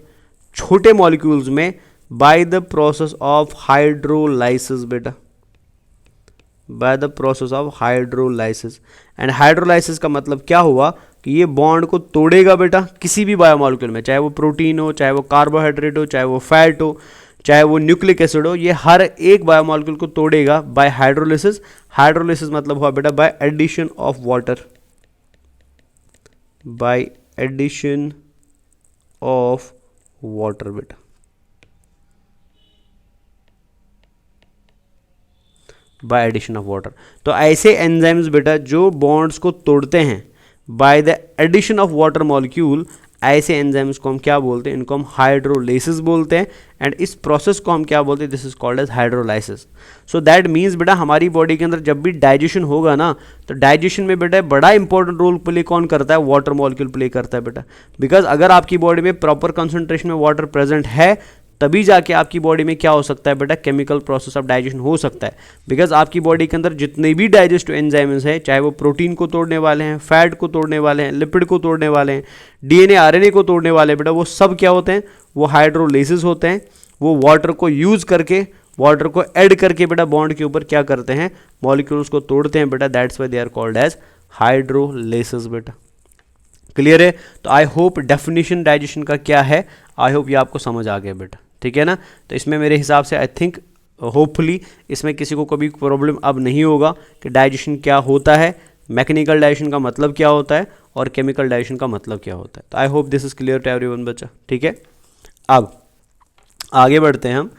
छोटे मॉलिक्यूल्स में by the process of hydrolysis बेटा, by the process of hydrolysis. And hydrolysis का मतलब क्या हुआ कि ये बॉन्ड को तोड़ेगा बेटा किसी भी बायोमॉलिक्यूल में, चाहे वो प्रोटीन हो, चाहे वो कार्बोहाइड्रेट हो, चाहे वो फैट हो, चाहे वो न्यूक्लिक एसिड हो, ये हर एक बायोमॉलिक्यूल को तोड़ेगा बाय हाइड्रोलिसिस। हाइड्रोलिसिस मतलब हुआ बेटा by addition of water, by addition of water बेटा, बाय एडिशन ऑफ वाटर। तो ऐसे एंजाइम्स बेटा जो बॉन्ड्स को तोड़ते हैं by the addition of water molecule, ऐसे एंजाइम्स को हम क्या बोलते हैं, इनको हम हाइड्रोलाइसिस बोलते हैं। एंड इस प्रोसेस को हम क्या बोलते हैं, this is called as hydrolysis. So that means बेटा हमारी बॉडी के अंदर जब भी डाइजेशन होगा ना, तो डाइजेशन में बेटा बड़ा इंपॉर्टेंट रोल प्ले कौन करता है, वाटर मॉलिक्यूल प्ले करता है बेटा। बिकॉज अगर आपकी बॉडी में प्रॉपर कंसंट्रेशन में वाटर प्रेजेंट है, तभी जाके आपकी बॉडी में क्या हो सकता है बेटा, केमिकल प्रोसेस ऑफ डाइजेशन हो सकता है। बिकॉज आपकी बॉडी के अंदर जितने भी डाइजेस्टिव एंजाइम्स हैं, चाहे वो प्रोटीन को तोड़ने वाले हैं, फैट को तोड़ने वाले हैं, लिपिड को तोड़ने वाले हैं, डीएनए आरएनए को तोड़ने वाले बेटा, वो सब क्या होते हैं, वो हाइड्रोलाइसिस होते हैं। वो वाटर को यूज करके, वाटर को ऐड करके बेटा बॉन्ड के ऊपर क्या करते हैं, मॉलिक्यूल्स को तोड़ते हैं बेटा। That's why they are called as hydrolysis बेटा। क्लियर है। तो आई होप डेफिनेशन डाइजेशन का क्या है, आई होप ये आपको समझ आ गया बेटा, ठीक है ना। तो इसमें मेरे हिसाब से आई थिंक होपफुली इसमें किसी को कभी प्रॉब्लम अब नहीं होगा कि डाइजेशन क्या होता है, मैकेनिकल डाइजेशन का मतलब क्या होता है और केमिकल डाइजेशन का मतलब क्या होता है। तो I hope this is clear to everyone बच्चा, ठीक है। अब आगे बढ़ते हैं हम।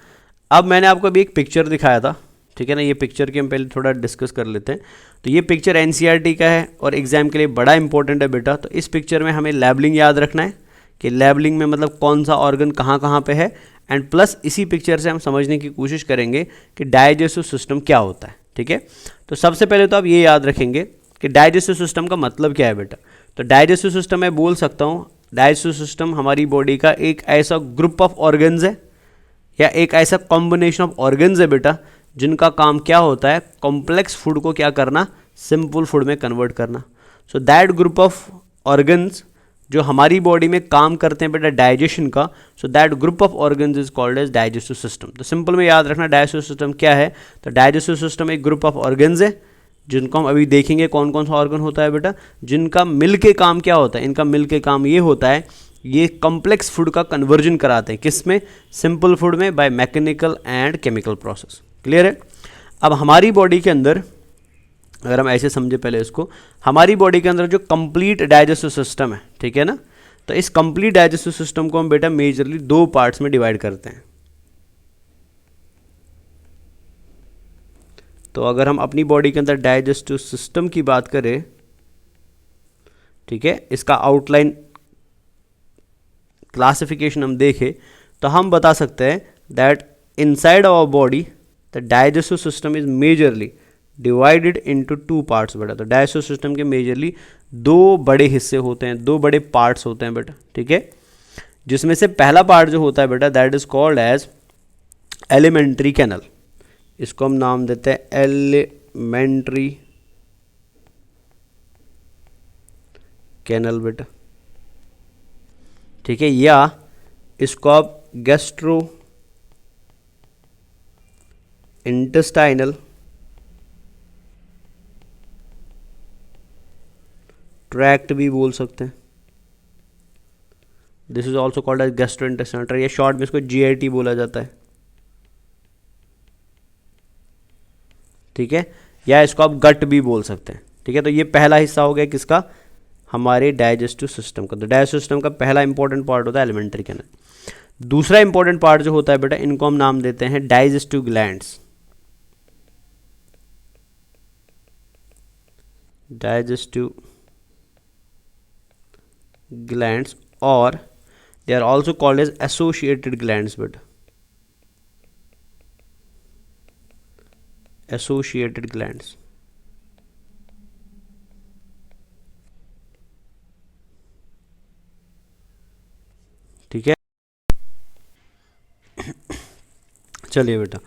अब मैंने आपको अभी एक पिक्चर दिखाया था, ठीक है ना। ये पिक्चर की हम पहले थोड़ा डिस्कस कर लेते हैं। तो ये पिक्चर एनसीईआरटी का है और एग्जाम के लिए बड़ा इंपॉर्टेंट है बेटा। तो इस पिक्चर में हमें लेबलिंग याद रखना है कि लेबलिंग में मतलब कौन सा ऑर्गन कहाँ कहाँ पे है, एंड प्लस इसी पिक्चर से हम समझने की कोशिश करेंगे कि डाइजेस्टिव सिस्टम क्या होता है। ठीक है, तो सबसे पहले तो आप ये याद रखेंगे कि डाइजेस्टिव सिस्टम का मतलब क्या है बेटा। तो डाइजेस्टिव सिस्टम मैं बोल सकता हूँ, डाइजेस्टिव सिस्टम हमारी बॉडी का एक ऐसा ग्रुप ऑफ ऑर्गन्स है या एक ऐसा कॉम्बिनेशन ऑफ ऑर्गन्स है बेटा जिनका काम क्या होता है, कॉम्प्लेक्स फूड को क्या करना, सिंपल फूड में कन्वर्ट करना। सो दैट ग्रुप ऑफ ऑर्गन्स जो हमारी बॉडी में काम करते हैं बेटा डाइजेशन का, so that group of organs is called as digestive system. तो सिंपल में याद रखना डाइजेस्टिव सिस्टम क्या है। तो डाइजेस्टिव सिस्टम एक ग्रुप ऑफ ऑर्गन्स है जिनको हम अभी देखेंगे कौन कौन सा ऑर्गन होता है बेटा, जिनका मिल के काम क्या होता है। इनका मिल के काम ये होता है, ये कॉम्प्लेक्स फूड का कन्वर्जन कराते हैं, किस में, सिंपल फूड में, by mechanical and chemical process. Clear है। अब हमारी बॉडी के अंदर अगर हम ऐसे समझे पहले इसको, हमारी बॉडी के अंदर जो कंप्लीट डाइजेस्टिव सिस्टम है, ठीक है ना, तो इस कंप्लीट डाइजेस्टिव सिस्टम को हम बेटा मेजरली दो पार्ट्स में डिवाइड करते हैं। तो अगर हम अपनी बॉडी के अंदर डाइजेस्टिव सिस्टम की बात करें, ठीक है, इसका आउटलाइन क्लासिफिकेशन हम देखें तो हम बता सकते हैं that inside our body the digestive system is majorly divided into two parts बेटा। तो डाइजेस्टिव सिस्टम के मेजरली दो बड़े हिस्से होते हैं, दो बड़े पार्ट्स होते हैं बेटा। ठीक है, जिसमें से पहला पार्ट जो होता है बेटा that is called as alimentary canal. इसको हम नाम देते हैं एलिमेंट्री कैनल बेटा। ठीक है, या इसको आप गैस्ट्रो इंटेस्टाइनल ट्रैक्ट भी बोल सकते हैं। This is also called as gastro intestinal tract, या शॉर्ट में इसको जीआईटी बोला जाता है। ठीक है, या इसको आप गट भी बोल सकते हैं। ठीक है, तो ये पहला हिस्सा हो गया किसका, हमारे डाइजेस्टिव सिस्टम का। तो डाइजेस्टिव सिस्टम का पहला इंपॉर्टेंट पार्ट होता है एलिमेंट्री कैनल। दूसरा इंपॉर्टेंट पार्ट जो होता है बेटा, इनको हम नाम देते हैं डाइजेस्टिव ग्लैंड्स। डाइजेस्टिव ग्लैंड्स, और they are also called as associated glands बेटा। Associated glands. ठीक है, चलिए बेटा,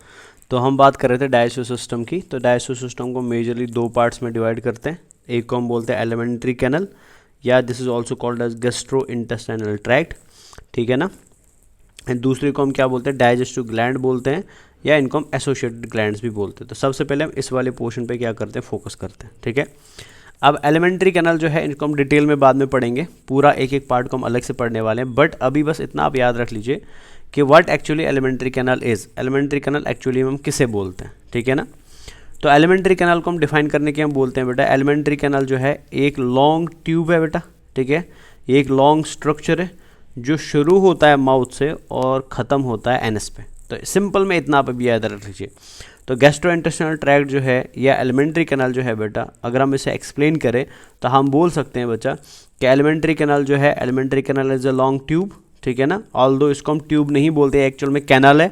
तो हम बात कर रहे थे डाइजेस्टिव सिस्टम की। तो डाइजेस्टिव सिस्टम को मेजरली दो पार्ट्स में डिवाइड करते हैं। एक को हम बोलते हैं एलिमेंट्री कैनल, या this is also called as gastro intestinal tract. ठीक है ना, एंड दूसरे को हम क्या बोलते हैं, डाइजेस्टिव ग्लैंड बोलते हैं, या इनको हम एसोसिएटेड ग्लैंड्स भी बोलते हैं। तो सबसे पहले हम इस वाले पोर्शन पे क्या करते हैं, फोकस करते हैं। ठीक है, अब एलिमेंट्री कैनल जो है इनको हम डिटेल में बाद में पढ़ेंगे, पूरा एक एक पार्ट को हम अलग से पढ़ने वाले हैं। बट अभी बस इतना आप याद रख लीजिए कि what actually alimentary canal is. Alimentary canal actually हम किसे बोलते हैं, ठीक है ना। तो एलिमेंट्री कैनल को हम डिफाइन करने के हम बोलते हैं बेटा, एलिमेंट्री कैनल जो है एक लॉन्ग ट्यूब है बेटा। ठीक है, ये एक लॉन्ग स्ट्रक्चर है जो शुरू होता है माउथ से और ख़त्म होता है एनस पे। तो सिंपल में इतना आप अभी याद रख लीजिए। तो गैस्ट्रोइंटेस्टाइनल ट्रैक्ट जो है या एलिमेंट्री कैनल जो है बेटा, अगर हम इसे एक्सप्लेन करें तो हम बोल सकते हैं बच्चा कि एलिमेंट्री कैनल जो है, alimentary canal is a long tube. ठीक है ना, ऑल्दो इसको हम ट्यूब नहीं बोलते, एक्चुअल में कैनल है,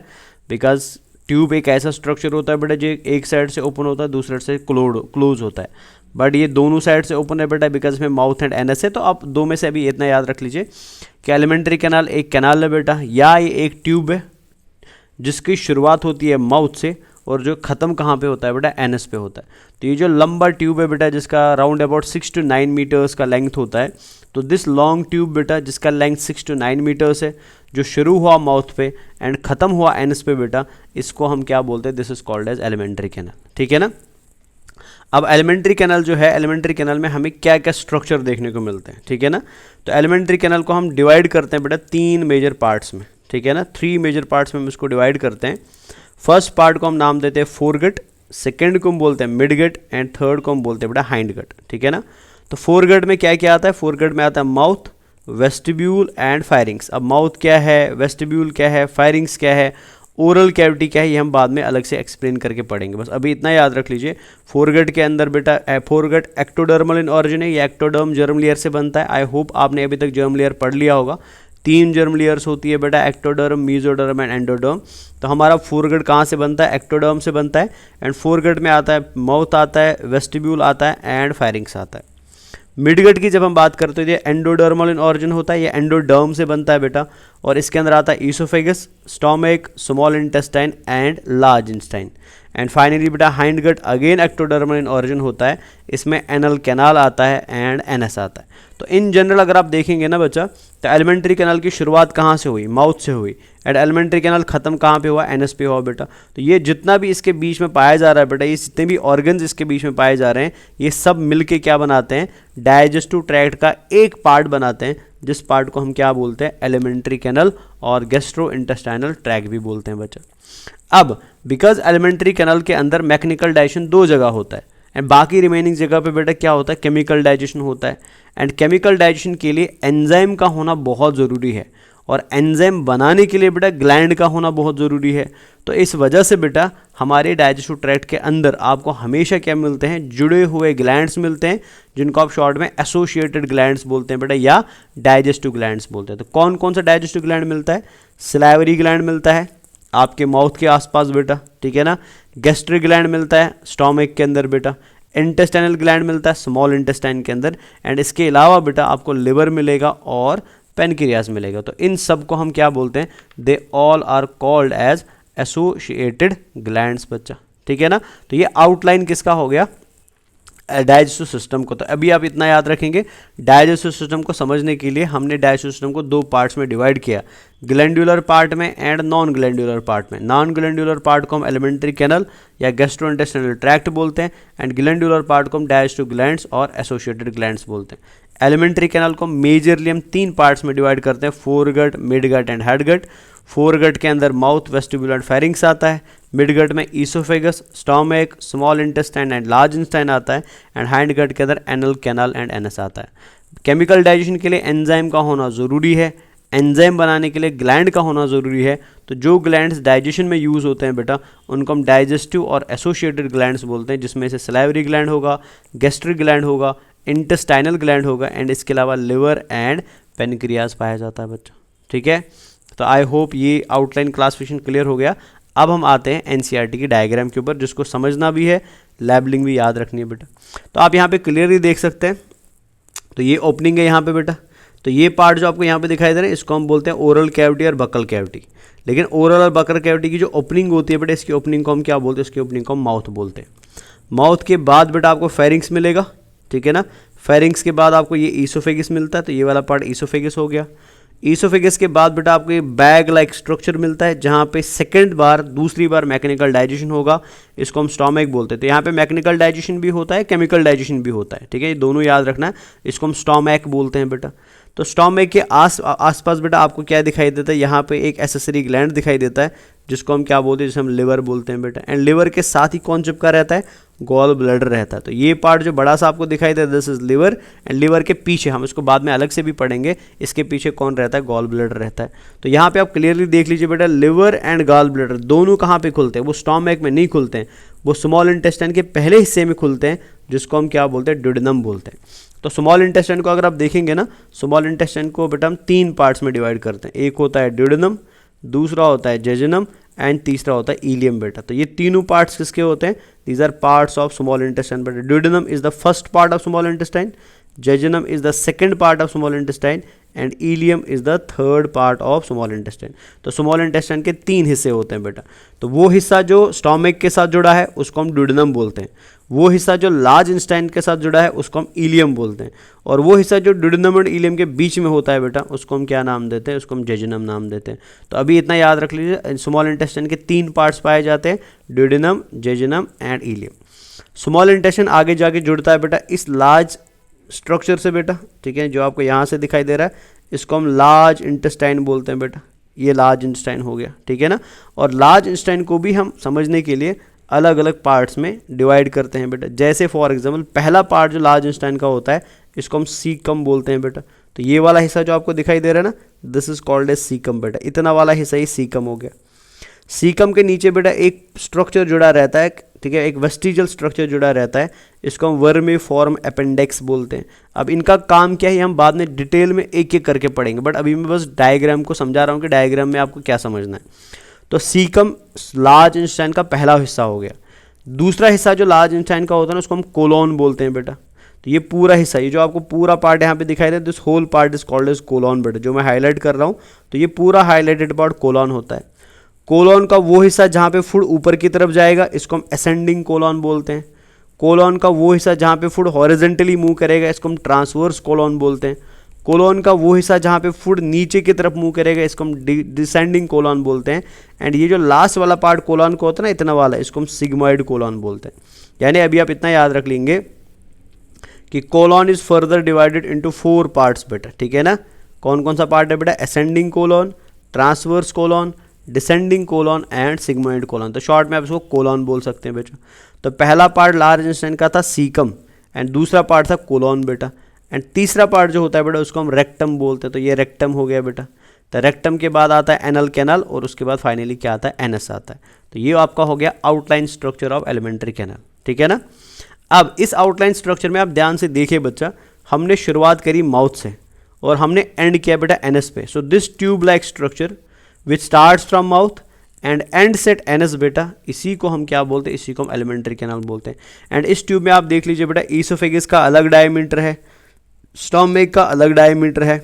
बिकॉज ट्यूब एक ऐसा स्ट्रक्चर होता है बेटा जो एक साइड से ओपन होता है, दूसरे साइड से क्लोज होता है। बट ये दोनों साइड से ओपन है बेटा बिकॉज इसमें माउथ एंड एनस है। तो आप दो में से अभी इतना याद रख लीजिए कि एलिमेंट्री कैनाल एक कैनाल है बेटा, या ये एक ट्यूब है जिसकी शुरुआत होती है माउथ से और जो ख़त्म कहाँ पे होता है बेटा, एनस पे होता है। तो ये जो लंबा ट्यूब है बेटा जिसका राउंड अबाउट 6 to 9 मीटर्स का लेंथ होता है, तो दिस लॉन्ग ट्यूब बेटा जिसका लेंथ 6 to 9 मीटर्स है, जो शुरू हुआ माउथ पे एंड ख़त्म हुआ एनस पे बेटा, इसको हम क्या बोलते हैं, this is called as alimentary canal. ठीक है ना। अब एलिमेंट्री कैनल जो है, एलिमेंट्री कैनल में हमें क्या क्या स्ट्रक्चर देखने को मिलते हैं। ठीक है ना, तो एलिमेंट्री कैनल को हम डिवाइड करते हैं बेटा 3 मेजर पार्ट्स में। ठीक है ना, 3 मेजर पार्ट्स में हम इसको डिवाइड करते हैं। फर्स्ट पार्ट को हम नाम देते हैं फोरगट, सेकेंड को हम बोलते हैं मिडगट, एंड थर्ड को हम बोलते हैं बेटा हाइंडगट। ठीक है ना, तो फोरगट में क्या क्या आता है, फोरगट में आता है माउथ, वेस्टिब्यूल एंड फायरिंग्स। अब माउथ क्या है, वेस्टिब्यूल क्या है, फायरिंग्स क्या है, ओरल कैविटी क्या है ये हम बाद में अलग से एक्सप्लेन करके पढ़ेंगे, बस अभी इतना याद रख लीजिए। फोरगट के अंदर बेटा फोरगट एक्टोडर्मल इन ऑरिजिन है, ये एक्टोडर्म जर्म लेयर से बनता है। आई होप आपने अभी तक जर्म लेयर पढ़ लिया होगा। 3 जर्म लेयर्स होती है बेटा, एक्टोडर्म, मीजोडर्म एंड एंडोडर्म। तो हमारा फोरगट कहाँ से बनता है? एक्टोडर्म से बनता है। एंड फोरगट में आता है माउथ आता है, वेस्टिब्यूल आता है एंड फेरिंक्स आता है। मिडगट की जब हम बात करते हैं ये एंडोडर्मल इन ऑरिजिन होता है, ये एंडोडर्म से बनता है बेटा, और इसके अंदर आता है oesophagus, stomach, small intestine and large intestine. And finally बेटा hindgut again ectodermal in origin होता है, इसमें एनल कैनाल आता है एंड एनएस आता है। तो इन जनरल अगर आप देखेंगे ना बच्चा, तो एलिमेंट्री कैनाल की शुरुआत कहाँ से हुई? माउथ से हुई। एंड एलिमेंट्री कैनाल खत्म कहाँ पे हुआ? एनएस पे हुआ बेटा। तो ये जितना भी इसके बीच में पाया जा रहा है बेटा, ये जितने भी ऑर्गन्स इसके बीच में पाए जा रहे हैं, ये सब मिलके क्या बनाते हैं? डाइजेस्टिव ट्रैक्ट का एक पार्ट बनाते हैं, जिस पार्ट को हम क्या बोलते हैं? एलिमेंट्री कैनल और गैस्ट्रो इंटेस्टाइनल ट्रैक्ट भी बोलते हैं बच्चा। अब बिकॉज एलिमेंट्री कैनल के अंदर मैकेनिकल डाइजेशन 2 जगह होता है, एंड बाकी रिमेनिंग जगह पे बेटा क्या होता है? केमिकल डाइजेशन होता है। एंड केमिकल डाइजेशन के लिए एंजाइम का होना बहुत ज़रूरी है, और एंजाइम बनाने के लिए बेटा ग्लैंड का होना बहुत ज़रूरी है। तो इस वजह से बेटा हमारे डाइजेस्टिव ट्रैक्ट के अंदर आपको हमेशा क्या मिलते हैं? जुड़े हुए ग्लैंड्स मिलते हैं, जिनको आप शॉर्ट में एसोसिएटेड ग्लैंड्स बोलते हैं बेटा, या डाइजेस्टिव ग्लैंड्स बोलते हैं। तो कौन कौन सा डाइजेस्टिव ग्लैंड मिलता है? सलाइवरी ग्लैंड मिलता है आपके माउथ के आसपास बेटा, ठीक है ना। गैस्ट्रिक ग्लैंड मिलता है स्टोमक के अंदर बेटा। इंटेस्टाइनल ग्लैंड मिलता है स्मॉल इंटेस्टाइन के अंदर। एंड इसके अलावा बेटा आपको लिवर मिलेगा और पेनक्रियास मिलेगा। तो इन सब को हम क्या बोलते हैं? They all are called as associated glands बच्चा, ठीक है ना। तो ये आउटलाइन किसका हो गया? डाइजेस्टिव सिस्टम को। तो अभी आप इतना याद रखेंगे, डाइजेस्टिव सिस्टम को समझने के लिए हमने डाइजेस्टिव सिस्टम को 2 पार्ट्स में डिवाइड किया, ग्लैंडुलर पार्ट में एंड नॉन ग्लैंडुलर पार्ट में। नॉन ग्लैंडुलर पार्ट को हम एलिमेंट्री कैनल या गैस्ट्रोइंटेस्टाइनल ट्रैक्ट बोलते हैं, एंड ग्लैंडुलर पार्ट को हम डाइजेस्टिव ग्लैंड्स और एसोसिएटेड ग्लैंड्स बोलते हैं। एलिमेंट्री कैनल को मेजरली हम 3 पार्ट्स में डिवाइड करते हैं, फोरगट, मिडगट एंड हेडगट। फोरगट के अंदर माउथ, वेस्टिब्यूल एंड फेरिंक्स आता है। मिडगट में oesophagus, stomach, small intestine and large intestine आता है। एंड हाइंडगट के अंदर एनल कैनाल एंड एनएस आता है। केमिकल डाइजेशन के लिए एंजाइम का होना ज़रूरी है, एंजाइम बनाने के लिए ग्लैंड का होना ज़रूरी है। तो जो ग्लैंड्स डाइजेशन में यूज़ होते हैं बेटा, उनको हम डाइजेस्टिव और एसोसिएटेड ग्लैंड्स बोलते हैं, जिसमें से सलाइवरी ग्लैंड होगा, गैस्ट्रिक ग्लैंड होगा, इंटेस्टाइनल ग्लैंड होगा, एंड इसके अलावा लिवर एंड पेनक्रियास पाया जाता है बच्चा, ठीक है। तो आई होप ये आउटलाइन क्लासिफिकेशन क्लियर हो गया। अब हम आते हैं एनसीईआरटी की डायग्राम के ऊपर, जिसको समझना भी है, लेबलिंग भी याद रखनी है बेटा। तो आप यहाँ पे क्लियरली देख सकते हैं, तो ये ओपनिंग है यहाँ पे बेटा। तो ये पार्ट जो आपको यहाँ पे दिखाई दे रहा है, इसको हम बोलते हैं ओरल कैविटी और बकल कैविटी। लेकिन ओरल और बकल कैविटी की जो ओपनिंग होती है बेटा, इसकी ओपनिंग को हम क्या बोलते हैं? इसकी ओपनिंग को हम माउथ बोलते हैं। माउथ के बाद बेटा आपको फेरिंक्स मिलेगा, ठीक है ना। फेरिंक्स के बाद आपको ये ईसोफेगस मिलता है, तो ये वाला पार्ट ईसोफेगस हो गया। ईसोफेगस के बाद बेटा आपको ये बैग लाइक स्ट्रक्चर मिलता है, जहाँ पे दूसरी बार मैकेनिकल डाइजेशन होगा, इसको हम स्टोमक बोलते हैं। तो यहाँ पे मैकेनिकल डाइजेशन भी होता है, केमिकल डाइजेशन भी होता है, ठीक है, ये दोनों याद रखना है। इसको हम स्टोमक बोलते हैं बेटा। तो स्टोमक के आसपास बेटा आपको क्या दिखाई देता है? यहाँ पे एक एसेसरी ग्लैंड दिखाई देता है, जिसको हम क्या बोलते हैं? जिसे हम लिवर बोलते हैं बेटा। एंड लिवर के साथ ही कौन चिपका रहता है? गॉल ब्लैडर रहता है। तो ये पार्ट जो बड़ा सा आपको दिखाई देता है, this is liver. And liver के पीछे, हम इसको बाद में अलग से भी पढ़ेंगे, इसके पीछे कौन रहता है? गॉल ब्लैडर रहता है। तो यहाँ पे आप क्लियरली देख लीजिए बेटा, लिवर एंड गॉल ब्लैडर दोनों कहाँ पे खुलते हैं? वो स्टोमक में नहीं खुलते हैं, वो स्मॉल इंटेस्टाइन के पहले हिस्से में खुलते हैं, जिसको हम क्या बोलते हैं? ड्यूडेनम बोलते हैं। तो स्मॉल इंटेस्टाइन को अगर आप देखेंगे ना, स्मॉल इंटेस्टाइन को बेटा हम 3 पार्ट्स में डिवाइड करते हैं। एक होता है ड्यूडेनम, दूसरा होता है जेजुनम एंड तीसरा होता है इलियम बेटा। तो ये तीनों पार्ट्स किसके होते हैं? These are parts of small intestine बेटा। Duodenum is the first part of small intestine, jejunum is the second part of small intestine and ileum is the third part of small intestine. तो small intestine के 3 हिस्से होते हैं बेटा। तो वो हिस्सा जो स्टोमक के साथ जुड़ा है, उसको हम ड्यूडेनम बोलते हैं। वो हिस्सा जो लार्ज इंटेस्टाइन के साथ जुड़ा है, उसको हम इलियम बोलते हैं। और वो हिस्सा जो ड्यूडेनम और इलियम के बीच में होता है बेटा, उसको हम क्या नाम देते हैं? उसको हम जेजुनम नाम देते हैं। तो अभी इतना याद रख लीजिए, स्मॉल इंटेस्टाइन के 3 पार्ट्स पाए जाते हैं, duodenum, jejunum and ileum. Small intestine आगे जाके जुड़ता है बेटा इस लार्ज स्ट्रक्चर से बेटा, ठीक है, जो आपको यहाँ से दिखाई दे रहा है, इसको हम लार्ज इंटेस्टाइन बोलते हैं बेटा। ये लार्ज इंटेस्टाइन हो गया, ठीक है ना। और लार्ज इंटेस्टाइन को भी हम समझने के लिए अलग अलग पार्ट्स में डिवाइड करते हैं बेटा। जैसे फॉर एग्जांपल पहला पार्ट जो लार्ज इंटेस्टाइन का होता है, इसको हम सीकम बोलते हैं बेटा। तो ये वाला हिस्सा जो आपको दिखाई दे रहा है ना, this is called as caecum बेटा। इतना वाला हिस्सा ही सीकम हो गया। सीकम के नीचे बेटा एक स्ट्रक्चर जुड़ा रहता है, ठीक है, एक वेस्टिजियल स्ट्रक्चर जुड़ा रहता है, इसको हम वर्मीफॉर्म अपेंडिक्स बोलते हैं। अब इनका काम क्या है हम बाद में डिटेल में एक एक करके पढ़ेंगे, बट अभी मैं बस डायग्राम को समझा रहा हूँ कि डायग्राम में आपको क्या समझना है। तो सीकम लार्ज इंटेस्टाइन का पहला हिस्सा हो गया। दूसरा हिस्सा जो लार्ज इंटेस्टाइन का होता है ना, उसको हम कोलोन बोलते हैं बेटा। तो ये पूरा हिस्सा, ये जो आपको पूरा पार्ट यहाँ पे दिखाई दे, this whole part is called as colon बेटा, जो मैं हाईलाइट कर रहा हूँ। तो ये पूरा हाईलाइटेड पार्ट कोलोन होता है। कोलोन का वो हिस्सा जहाँ पे फूड ऊपर की तरफ जाएगा, इसको हम असेंडिंग कोलोन बोलते हैं। कोलोन का वो हिस्सा जहाँ पे फूड हॉरिजॉन्टली मूव करेगा, इसको हम ट्रांसवर्स कोलोन बोलते हैं। कोलोन का वो हिस्सा जहाँ पे फूड नीचे की तरफ मूव करेगा, इसको हम डिसेंडिंग कोलोन बोलते हैं। एंड ये जो लास्ट वाला पार्ट कोलोन का होता है ना, इतना वाला, इसको हम सिग्मॉइड कोलोन बोलते हैं। यानी अभी आप इतना याद रख लेंगे कि colon is further divided into 4 parts बेटा, ठीक है ना। कौन कौन सा पार्ट है बेटा? Ascending colon, transverse colon, descending colon and sigmoid colon. तो शॉर्ट में आप इसको कोलोन बोल सकते हैं बेटा। तो पहला पार्ट लार्ज इंटेस्टाइन का था सीकम, एंड दूसरा पार्ट था कोलोन बेटा। एंड तीसरा पार्ट जो होता है बेटा, उसको हम रेक्टम बोलते हैं। तो ये रेक्टम हो गया बेटा। तो रेक्टम के बाद आता है एनल कैनल, और उसके बाद फाइनली क्या आता है? एनस आता है। तो ये आपका हो गया outline structure of alimentary canal, ठीक है ना। अब इस आउटलाइन स्ट्रक्चर में आप ध्यान से देखिए बच्चा, हमने शुरुआत करी माउथ से और हमने एंड किया बेटा एनस पे। So this tube like structure which starts from mouth and ends at anus बेटा, इसी को हम क्या बोलते हैं? इसी को हम एलिमेंट्री कैनल बोलते हैं। एंड इस ट्यूब में आप देख लीजिए बेटा, ईसोफेगस का अलग डायमीटर है, स्टोमक का अलग डायमीटर है,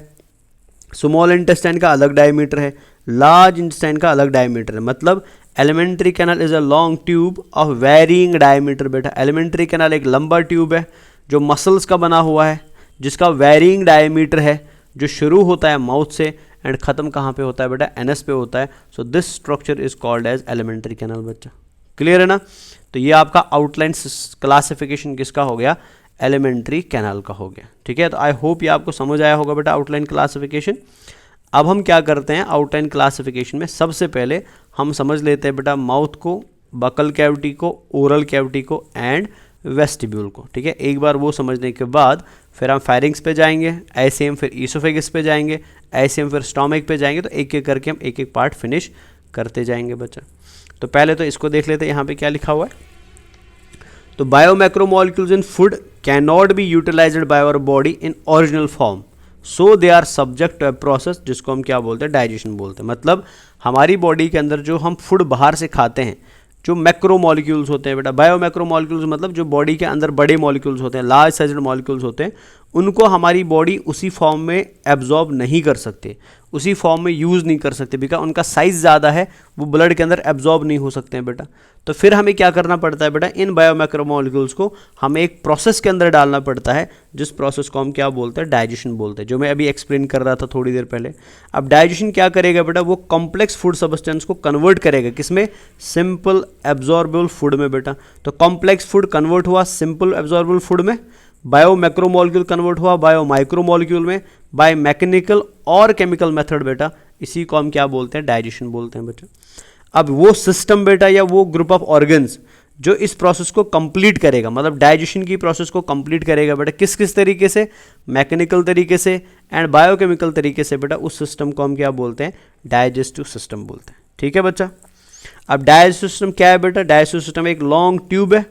स्मॉल इंटेस्टाइन का अलग डायमीटर है, लार्ज इंटेस्टाइन का अलग डायमीटर है। मतलब alimentary canal is a long tube of varying diameter बेटा। एलिमेंट्री कैनल एक लंबा ट्यूब है जो मसल्स का बना हुआ है, जिसका वेरिंग डायमीटर है, जो शुरू होता है माउथ से एंड ख़त्म कहाँ पे होता है बेटा? एनस पे होता है। सो this structure is called as alimentary canal बच्चा। क्लियर है ना। तो ये आपका आउटलाइन क्लासिफिकेशन किसका हो गया? एलिमेंट्री कैनल का हो गया, ठीक है। तो आई होप ये आपको समझ आया होगा बेटा आउटलाइन क्लासिफिकेशन। अब हम क्या करते हैं आउटलाइन क्लासिफिकेशन में, सबसे पहले हम समझ लेते हैं बेटा माउथ को, बकल कैविटी को, ओरल कैविटी को एंड वेस्टिब्यूल को, ठीक है। एक बार वो समझने के बाद फिर हम फायरिंग्स पे जाएंगे, ऐसे हम फिर ईसोफेगस पे जाएंगे, ऐसे हम फिर स्टोमक पे जाएंगे। तो एक एक करके हम एक एक पार्ट फिनिश करते जाएंगे बच्चा। तो पहले तो इसको देख लेते हैं, यहाँ पे क्या लिखा हुआ है। तो biomacromolecules in food can not be utilised by our body in original form, so they are subject to a process, जिसको हम क्या बोलते हैं? डाइजेशन बोलते हैं। मतलब हमारी बॉडी के अंदर जो हम फूड बाहर से खाते हैं, जो मैक्रो मॉलिक्यूल्स होते हैं बेटा, बायो मैक्रो मॉलिक्यूल्स मतलब जो बॉडी के अंदर बड़े मॉलिक्यूल्स होते हैं, लार्ज साइज्ड मॉलिक्यूल्स होते हैं, उनको हमारी बॉडी उसी फॉर्म में एब्जॉर्ब नहीं कर सकते, उसी फॉर्म में यूज़ नहीं कर सकते, बिकॉज उनका साइज़ ज़्यादा है, वो ब्लड के अंदर एब्जॉर्ब नहीं हो सकते हैं बेटा। तो फिर हमें क्या करना पड़ता है बेटा? इन बायोमैक्रोमोलिक्यूल्स को हमें एक प्रोसेस के अंदर डालना पड़ता है, जिस प्रोसेस को हम क्या बोलते हैं? डाइजेशन बोलते हैं, जो मैं अभी एक्सप्लेन कर रहा था थोड़ी देर पहले। अब डाइजेशन क्या करेगा बेटा? वो कॉम्प्लेक्स फूड सब्सटेंस को कन्वर्ट करेगा, किसमें? सिंपल एब्जॉर्बेबल फूड में बेटा। तो कॉम्प्लेक्स फूड कन्वर्ट हुआ सिंपल एब्जॉर्बेबल फूड में, बायो मैक्रोमोलिक्यूल कन्वर्ट हुआ बायो माइक्रोमोलिक्यूल में, बाय मैकेनिकल और केमिकल मेथड बेटा। इसी को हम क्या बोलते हैं? डाइजेशन बोलते हैं बेटा। अब वो सिस्टम बेटा या वो ग्रुप ऑफ ऑर्गन्स जो इस प्रोसेस को कंप्लीट करेगा, मतलब डाइजेशन की प्रोसेस को कंप्लीट करेगा बेटा, किस किस तरीके से? मैकेनिकल तरीके से एंड बायोकेमिकल तरीके से बेटा। उस सिस्टम को हम क्या बोलते हैं? डाइजेस्टिव सिस्टम बोलते हैं, ठीक है बच्चा। अब डाइजेस्टिव सिस्टम क्या है बेटा? डाइजेस्टिव सिस्टम एक लॉन्ग ट्यूब है,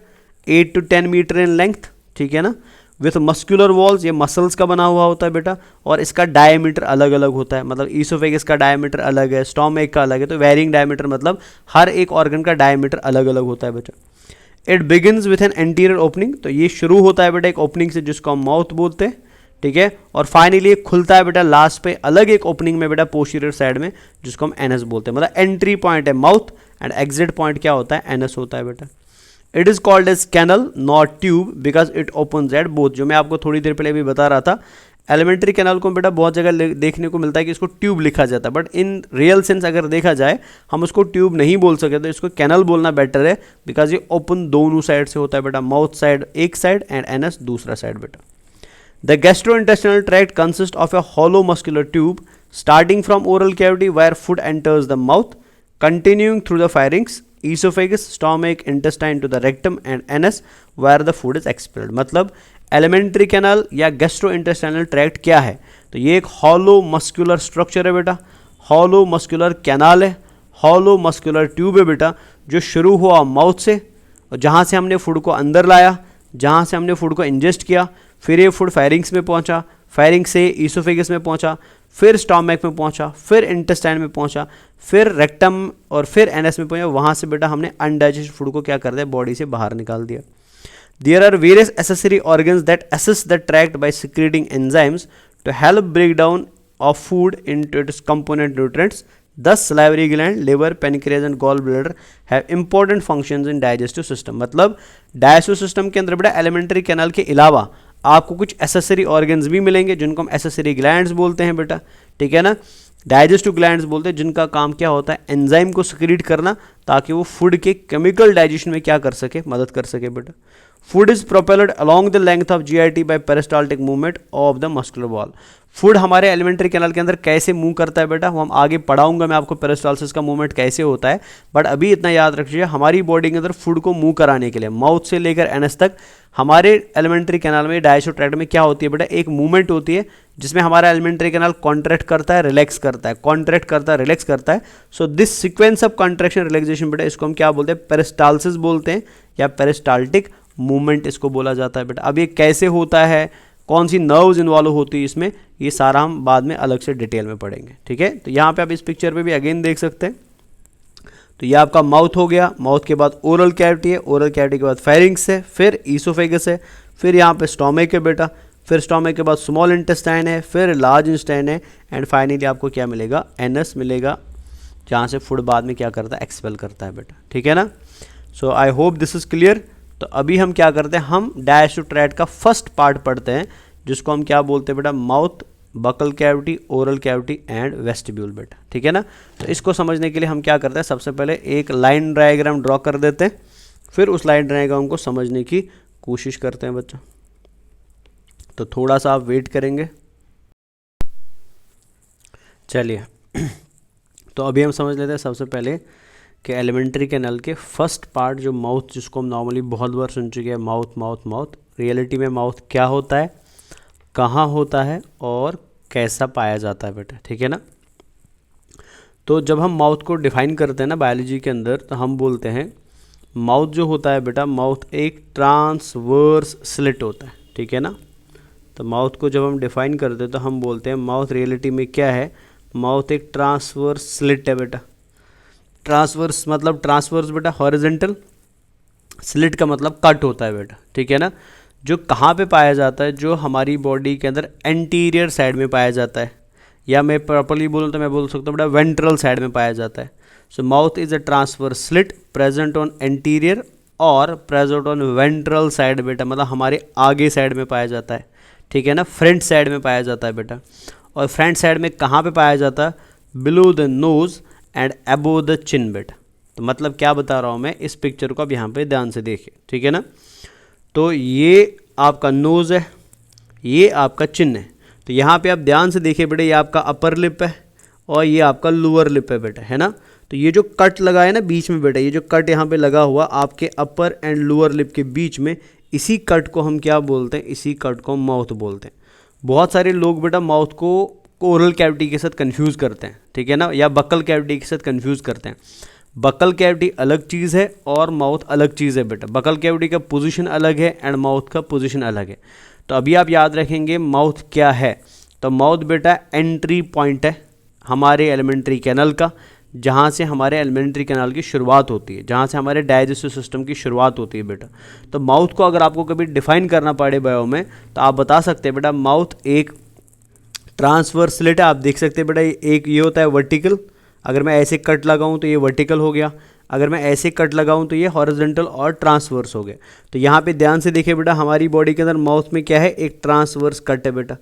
8 to 10 मीटर इन लेंथ, ठीक है ना, विथ मस्कुलर वॉल्स, ये मसल्स का बना हुआ होता है बेटा, और इसका डायमीटर अलग अलग होता है। मतलब ईसोफेगस का डायमीटर अलग है, स्टोमक का अलग है। तो वेरिंग डायमीटर मतलब हर एक ऑर्गन का डायमीटर अलग अलग होता है बेटा। It begins with an anterior opening, तो ये शुरू होता है बेटा एक ओपनिंग से, जिसको हम माउथ बोलते हैं, ठीक है। और फाइनली ये खुलता है बेटा लास्ट पे अलग एक ओपनिंग में बेटा, पोस्टीरियर साइड में, जिसको हम एनस बोलते हैं। मतलब एंट्री पॉइंट है माउथ एंड एग्जिट पॉइंट क्या होता है? एनस होता है बेटा। It is called as canal not tube because it opens at both, जो मैं आपको थोड़ी देर पहले भी बता रहा था। एलिमेंट्री कैनल को बेटा बहुत जगह देखने को मिलता है कि इसको ट्यूब लिखा जाता है, बट इन रियल सेंस अगर देखा जाए हम उसको ट्यूब नहीं बोल सकते, तो इसको कैनल बोलना बेटर है, बिकॉज ये ओपन दोनों साइड से होता है बेटा। माउथ साइड एक साइड एंड एनस दूसरा साइड बेटा। The gastrointestinal tract consist of A hollow muscular tube starting from oral cavity where food enters the mouth, continuing through the pharynx, esophagus, stomach, intestine to the rectum and anus where the food is expelled। मतलब alimentary canal या gastrointestinal tract क्या है? तो ये एक hollow muscular structure है बेटा, hollow muscular canal है, हॉलो मस्कुलर ट्यूब है बेटा, जो शुरू हुआ माउथ से और जहाँ से हमने फूड को अंदर लाया, जहाँ से हमने फूड को इंजेस्ट किया, फिर ये फूड फायरिंग्स में पहुँचा, फायरिंग से ईसोफेगस में पहुँचा, फिर स्टोमक में पहुँचा, फिर इंटेस्टाइन में पहुँचा, फिर रेक्टम और फिर एनएस में पहुँचा। वहाँ से बेटा हमने अनडाइजेस्टेड फूड को क्या कर दिया, बॉडी से बाहर निकाल दिया। There are various accessory organs that assist the tract by secreting enzymes to help break down of food into its component nutrients. Thus, salivary gland, liver, pancreas and gallbladder have important functions in digestive system. मतलब digestive system के अंदर बेटा alimentary canal के अलावा आपको कुछ accessory organs भी मिलेंगे जिनको हम accessory glands बोलते हैं बेटा, ठीक है ना। डाइजेस्टिव ग्लैंड्स बोलते हैं जिनका काम क्या होता है, एंजाइम को सिक्रीट करना ताकि वो फूड के केमिकल डाइजेशन में क्या कर सके, मदद कर सके बेटा। Food is propelled along the length of GIT by peristaltic movement of the muscular wall. Food हमारे एलिमेंट्री कैनाल के अंदर कैसे मूव करता है बेटा, वो हम आगे पढ़ाऊंगा मैं आपको पेरिस्टाल्सिस का मूवमेंट कैसे होता है, बट अभी इतना याद रखिए हमारी बॉडी के अंदर फूड को मूव कराने के लिए माउथ से लेकर एनएस तक हमारे एलिमेंट्री कैनाल में, डाइजेस्टिव ट्रैक्ट में क्या होती है बेटा, एक मूवमेंट होती है जिसमें हमारा एलिमेंट्री कैनाल कॉन्ट्रैक्ट करता है, रिलैक्स करता है, कॉन्ट्रैक्ट करता है, रिलैक्स करता है। So this sequence of contraction relaxation बेटा, इसको हम क्या बोलते हैं, पेरिस्टाल्सिस बोलते हैं या पेरिस्टाल्टिक मूवमेंट इसको बोला जाता है बेटा। अब ये कैसे होता है, कौन सी नर्व्स इन्वॉल्व होती है इसमें, ये सारा हम बाद में अलग से डिटेल में पढ़ेंगे, ठीक है। तो यहाँ पे आप इस पिक्चर पे भी अगेन देख सकते हैं। तो ये आपका माउथ हो गया, माउथ के बाद ओरल कैविटी है, ओरल कैविटी के बाद फेरिंग्स है, फिर ईसोफेगस है, फिर यहाँ पे स्टोमक है बेटा, फिर स्टोमक के बाद स्मॉल इंटेस्टाइन है, फिर लार्ज इंटेस्टाइन है, एंड फाइनली आपको क्या मिलेगा, एनस मिलेगा, जहाँ से फूड बाद में क्या करता है, एक्सपेल करता है बेटा, ठीक है ना। So I hope this is clear. तो अभी हम क्या करते हैं, हम डाइजेस्टिव ट्रैक्ट का फर्स्ट पार्ट पढ़ते हैं जिसको हम क्या बोलते हैं बेटा, mouth, buccal cavity, oral cavity and vestibule बेटा, ठीक है ना। तो इसको समझने के लिए हम क्या करते हैं, सबसे पहले एक लाइन डायग्राम ड्रॉ कर देते हैं, फिर उस लाइन डायग्राम को समझने की कोशिश करते हैं बच्चों। तो थोड़ा सा आप वेट करेंगे, चलिए। तो अभी हम समझ लेते हैं सबसे पहले कि एलिमेंट्री कैनाल के फर्स्ट पार्ट जो माउथ, जिसको हम नॉर्मली बहुत बार सुन चुके हैं, माउथ माउथ माउथ, रियलिटी में माउथ क्या होता है, कहाँ होता है और कैसा पाया जाता है बेटा, ठीक है ना। तो जब हम माउथ को डिफाइन करते हैं ना बायोलॉजी के अंदर, तो हम बोलते हैं माउथ जो होता है बेटा, माउथ एक ट्रांसवर्स स्लिट होता है, ठीक है ना। तो माउथ को जब हम डिफाइन करते हैं तो हम बोलते हैं माउथ रियलिटी में क्या है, माउथ एक ट्रांसवर्स स्लिट है बेटा। ट्रांसवर्स मतलब ट्रांसवर्स बेटा हॉरिजॉन्टल, स्लिट का मतलब कट होता है बेटा, ठीक है ना। जो कहाँ पे पाया जाता है, जो हमारी बॉडी के अंदर एंटीरियर साइड में पाया जाता है, या मैं प्रॉपर्ली बोलूँ तो मैं बोल सकता हूँ बेटा वेंट्रल साइड में पाया जाता है। सो mouth is a transverse slit present on anterior और प्रेजेंट ऑन वेंट्रल साइड बेटा, मतलब हमारे आगे साइड में पाया जाता है, ठीक है ना, फ्रंट साइड में पाया जाता है बेटा। और फ्रंट साइड में कहाँ पे पाया जाता है, below the nose and above the chin बेटा। तो मतलब क्या बता रहा हूँ मैं, इस पिक्चर को आप यहाँ पे ध्यान से देखिए, ठीक है ना। तो ये आपका नोज़ है, ये आपका चिन है। तो यहाँ पे आप ध्यान से देखिए बेटा, ये आपका अपर लिप है और ये आपका लोअर लिप है बेटा, है ना। तो ये जो कट लगा है ना बीच में बेटा, ये जो कट यहाँ पे लगा हुआ आपके अपर एंड लोअर लिप के बीच में, इसी कट को हम क्या बोलते हैं, इसी कट को माउथ बोलते हैं। बहुत सारे लोग बेटा माउथ को ओरल कैविटी के साथ कंफ्यूज करते हैं, ठीक है ना, या बकल कैविटी के साथ कंफ्यूज करते हैं। बकल कैविटी अलग चीज़ है और माउथ अलग चीज़ है बेटा। बकल कैविटी का पोजीशन अलग है एंड माउथ का पोजीशन अलग है। तो अभी आप याद रखेंगे माउथ क्या है। तो माउथ बेटा एंट्री पॉइंट है हमारे एलिमेंट्री कैनल का, जहाँ से हमारे एलिमेंट्री कैनाल की शुरुआत होती है, जहाँ से हमारे डाइजेस्टिव सिस्टम की शुरुआत होती है बेटा। तो माउथ को अगर आपको कभी डिफाइन करना पड़े बायो में, तो आप बता सकते हैं बेटा माउथ एक ट्रांसवर्स स्लिट है। आप देख सकते हैं बेटा, एक ये होता है वर्टिकल, अगर मैं ऐसे कट लगाऊं तो ये वर्टिकल हो गया, अगर मैं ऐसे कट लगाऊं तो ये हॉरिजॉन्टल और ट्रांसवर्स हो गया। तो यहाँ पे ध्यान से देखिए बेटा, हमारी बॉडी के अंदर माउथ में क्या है, एक ट्रांसवर्स कट है बेटा।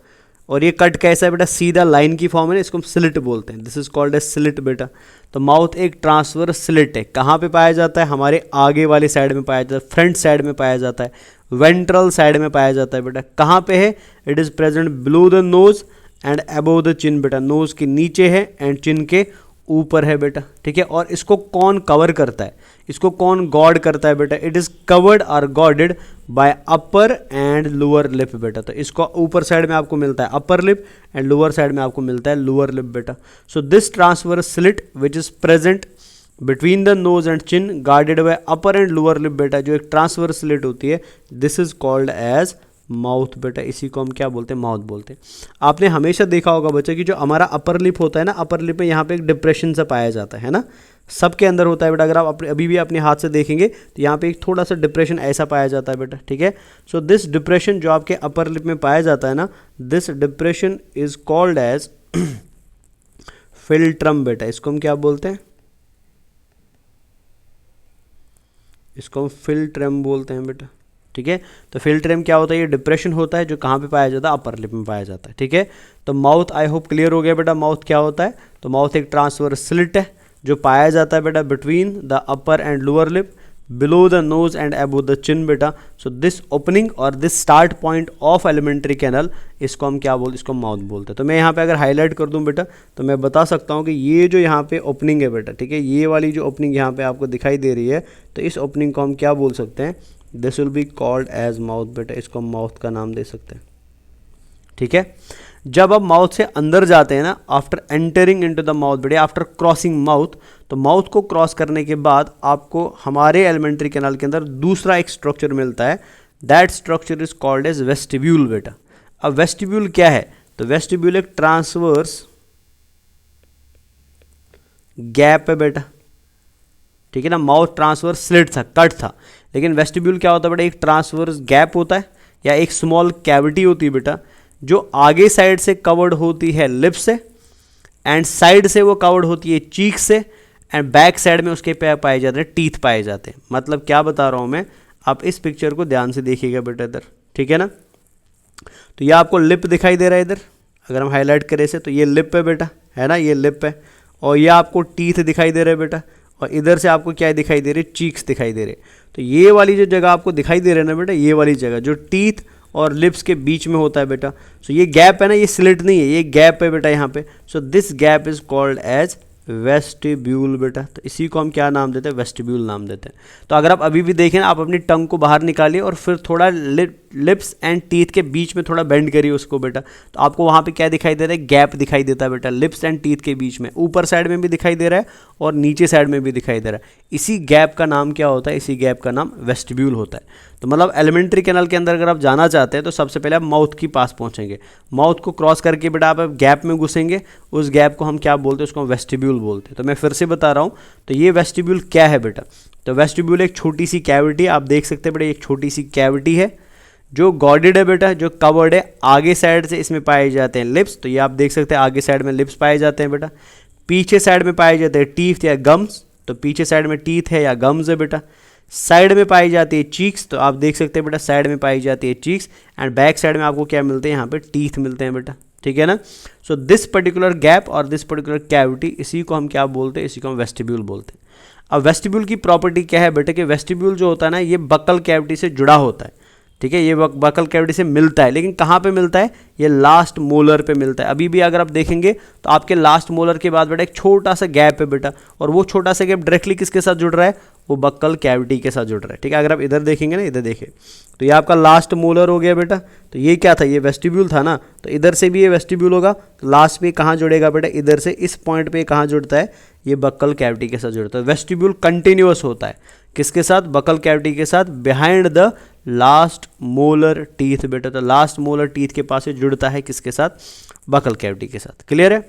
और ये कट कैसा है बेटा, सीधा लाइन की फॉर्म है ना, इसको हम स्लिट बोलते हैं, this is called a slit बेटा। तो माउथ एक ट्रांसवर्स स्लिट है। कहाँ पे पाया जाता है, हमारे आगे वाली साइड में पाया जाता है, फ्रंट साइड में पाया जाता है, वेंट्रल साइड में पाया जाता है बेटा। कहाँ पे है, it is present below the nose and above the chin बेटा। नोज के नीचे है एंड चिन के ऊपर है बेटा, ठीक है। और इसको कौन कवर करता है, इसको कौन गॉड करता है बेटा, इट इज़ कवर्ड और godhead bye upper and lower lip बेटा। तो इसको ऊपर साइड में आपको मिलता है upper lip and lower side में आपको मिलता है लोअर लिप बेटा। So this transverse slit which is present between the nose and chin guarded by upper and lower lip बेटा, जो एक ट्रांसवर्स स्लिट होती है, this is called as mouth बेटा। इसी को हम क्या बोलते हैं, माउथ बोलते हैं। आपने हमेशा देखा होगा बच्चा कि जो हमारा अपर लिप होता है ना, अपर लिप में यहाँ पे एक डिप्रेशन सा पाया जाता है ना, सबके अंदर होता है बेटा। अगर आप अभी भी अपने हाथ से देखेंगे तो यहाँ पे एक थोड़ा सा डिप्रेशन ऐसा पाया जाता है बेटा, ठीक है। सो दिस डिप्रेशन जो आपके अपर लिप में पाया जाता है ना, this depression is called as philtrum बेटा। इसको हम क्या बोलते हैं, इसको हम फिल्ट्रम बोलते हैं बेटा, ठीक है। तो फिल्ट्रम क्या होता है, ये डिप्रेशन होता है जो कहाँ पे पाया जाता है, अपर लिप में पाया जाता है, ठीक है। तो माउथ आई होप क्लियर हो गया बेटा, माउथ क्या होता है। तो माउथ एक ट्रांसवर्स स्लिट है जो पाया जाता है बेटा between the upper and lower lip, below the nose and above the chin बेटा। सो दिस ओपनिंग और this start point of alimentary canal, इसको हम क्या बोलते हैं, इसको माउथ बोलते हैं। तो मैं यहाँ पे अगर हाईलाइट कर दूँ बेटा तो मैं बता सकता हूँ कि ये जो यहाँ पे ओपनिंग है बेटा, ठीक है, ये वाली जो ओपनिंग यहाँ पे आपको दिखाई दे रही है, तो इस ओपनिंग को हम क्या बोल सकते हैं, this will be called as mouth बेटा। इसको हम माउथ का नाम दे सकते हैं, ठीक है। जब आप माउथ से अंदर जाते हैं ना, after entering into the mouth बेटा, आफ्टर क्रॉसिंग माउथ, तो माउथ को क्रॉस करने के बाद आपको हमारे एलिमेंट्री कैनाल के अंदर दूसरा एक स्ट्रक्चर मिलता है, that structure is called as vestibule बेटा। अब वेस्टिब्यूल क्या है, तो वेस्टिब्यूल एक ट्रांसवर्स गैप है बेटा, ठीक है ना। माउथ ट्रांसवर्स स्लिट था, कट था, लेकिन वेस्टिब्यूल क्या होता है बेटा, एक ट्रांसवर्स गैप होता है या एक स्मॉल कैविटी होती है बेटा, जो आगे साइड से कवर्ड होती है लिप से एंड साइड से वो कवर्ड होती है चीक से एंड बैक साइड में उसके पाए जाते हैं टीथ पाए जाते हैं। मतलब क्या बता रहा हूँ मैं, आप इस पिक्चर को ध्यान से देखिएगा बेटा इधर, ठीक है ना। तो ये आपको लिप दिखाई दे रहा है इधर, अगर हम हाईलाइट करें से तो ये लिप है बेटा, है ना, ये लिप है। और ये आपको टीथ दिखाई दे रहे हैं बेटा, और इधर से आपको क्या दिखाई दे रही है, चीक्स दिखाई दे रहे। तो ये वाली जो जगह आपको दिखाई दे रहा है ना बेटा, ये वाली जगह जो टीथ और लिप्स के बीच में होता है बेटा, सो ये गैप है ना, ये स्लिट नहीं है, ये गैप है बेटा यहाँ पे। So this gap is called as vestibule बेटा। तो इसी को हम क्या नाम देते हैं, वेस्टिब्यूल नाम देते हैं। तो अगर आप अभी भी देखें ना, आप अपनी टंग को बाहर निकालिए और फिर थोड़ा लिप्स एंड टीथ के बीच में थोड़ा बेंड करिए उसको बेटा, तो आपको वहाँ पे क्या दिखाई दे रहा है, गैप दिखाई देता है बेटा, लिप्स एंड टीथ के बीच में, ऊपर साइड में भी दिखाई दे रहा है और नीचे साइड में भी दिखाई दे रहा है। इसी गैप का नाम क्या होता है, इसी गैप का नाम वेस्टिब्यूल होता है। तो मतलब एलिमेंट्री कैनल के अंदर अगर आप जाना चाहते हैं तो सबसे पहले आप माउथ के पास पहुंचेंगे, माउथ को क्रॉस करके बेटा आप गैप में घुसेंगे, उस गैप को हम क्या बोलते हैं, उसको हम वेस्टिब्यूल बोलते हैं। तो मैं फिर से बता रहा हूँ, तो ये वेस्टिब्यूल क्या है बेटा, तो वेस्टिब्यूल एक छोटी सी कैविटी, आप देख सकते हैं बेटा, एक छोटी सी कैविटी है जो गॉडेड है बेटा, जो कवर्ड है, आगे साइड से इसमें पाए जाते हैं लिप्स, तो ये आप देख सकते हैं आगे साइड में लिप्स पाए जाते हैं बेटा, पीछे साइड में पाए जाते हैं टीथ या गम्स, तो पीछे साइड में टीथ है या गम्स है बेटा, साइड में पाई जाती है चीक्स, तो आप देख सकते हैं बेटा साइड में पाई जाती है चीक्स, एंड बैक साइड में आपको क्या मिलते हैं, यहाँ पे टीथ मिलते हैं बेटा, ठीक है ना। सो दिस पर्टिकुलर गैप और दिस पर्टिकुलर कैविटी, इसी को हम क्या बोलते हैं, इसी को हम वेस्टिब्यूल बोलते हैं। अब वेस्टिब्यूल की प्रॉपर्टी क्या है बेटा, कि वेस्टिब्यूल जो होता है ना, ये बकल कैविटी से जुड़ा होता है, ठीक है, ये बकल कैविटी से मिलता है, लेकिन कहाँ पे मिलता है, ये लास्ट मोलर पे मिलता है। अभी भी अगर आप देखेंगे तो आपके लास्ट मोलर के बाद बेटा एक छोटा सा गैप है बेटा, और वो छोटा सा गैप डायरेक्टली किसके साथ जुड़ रहा है, वो बक्कल कैविटी के साथ जुड़ रहा है, ठीक है। अगर आप इधर देखेंगे ना, इधर देखिए, तो ये आपका लास्ट मोलर हो गया बेटा, तो ये क्या था, ये वेस्टिब्यूल था ना, तो इधर से भी ये वेस्टिब्यूल होगा, तो लास्ट में कहाँ जुड़ेगा बेटा, इधर से इस पॉइंट पे कहाँ जुड़ता है, ये बक्कल कैविटी के साथ जुड़ता है। वेस्टिब्यूल कंटिन्यूअस होता है किसके साथ, बक्कल कैविटी के साथ, behind the last molar teeth बेटा, तो लास्ट मोलर टीथ के पास से जुड़ता है किसके साथ, बक्कल कैविटी के साथ। क्लियर है।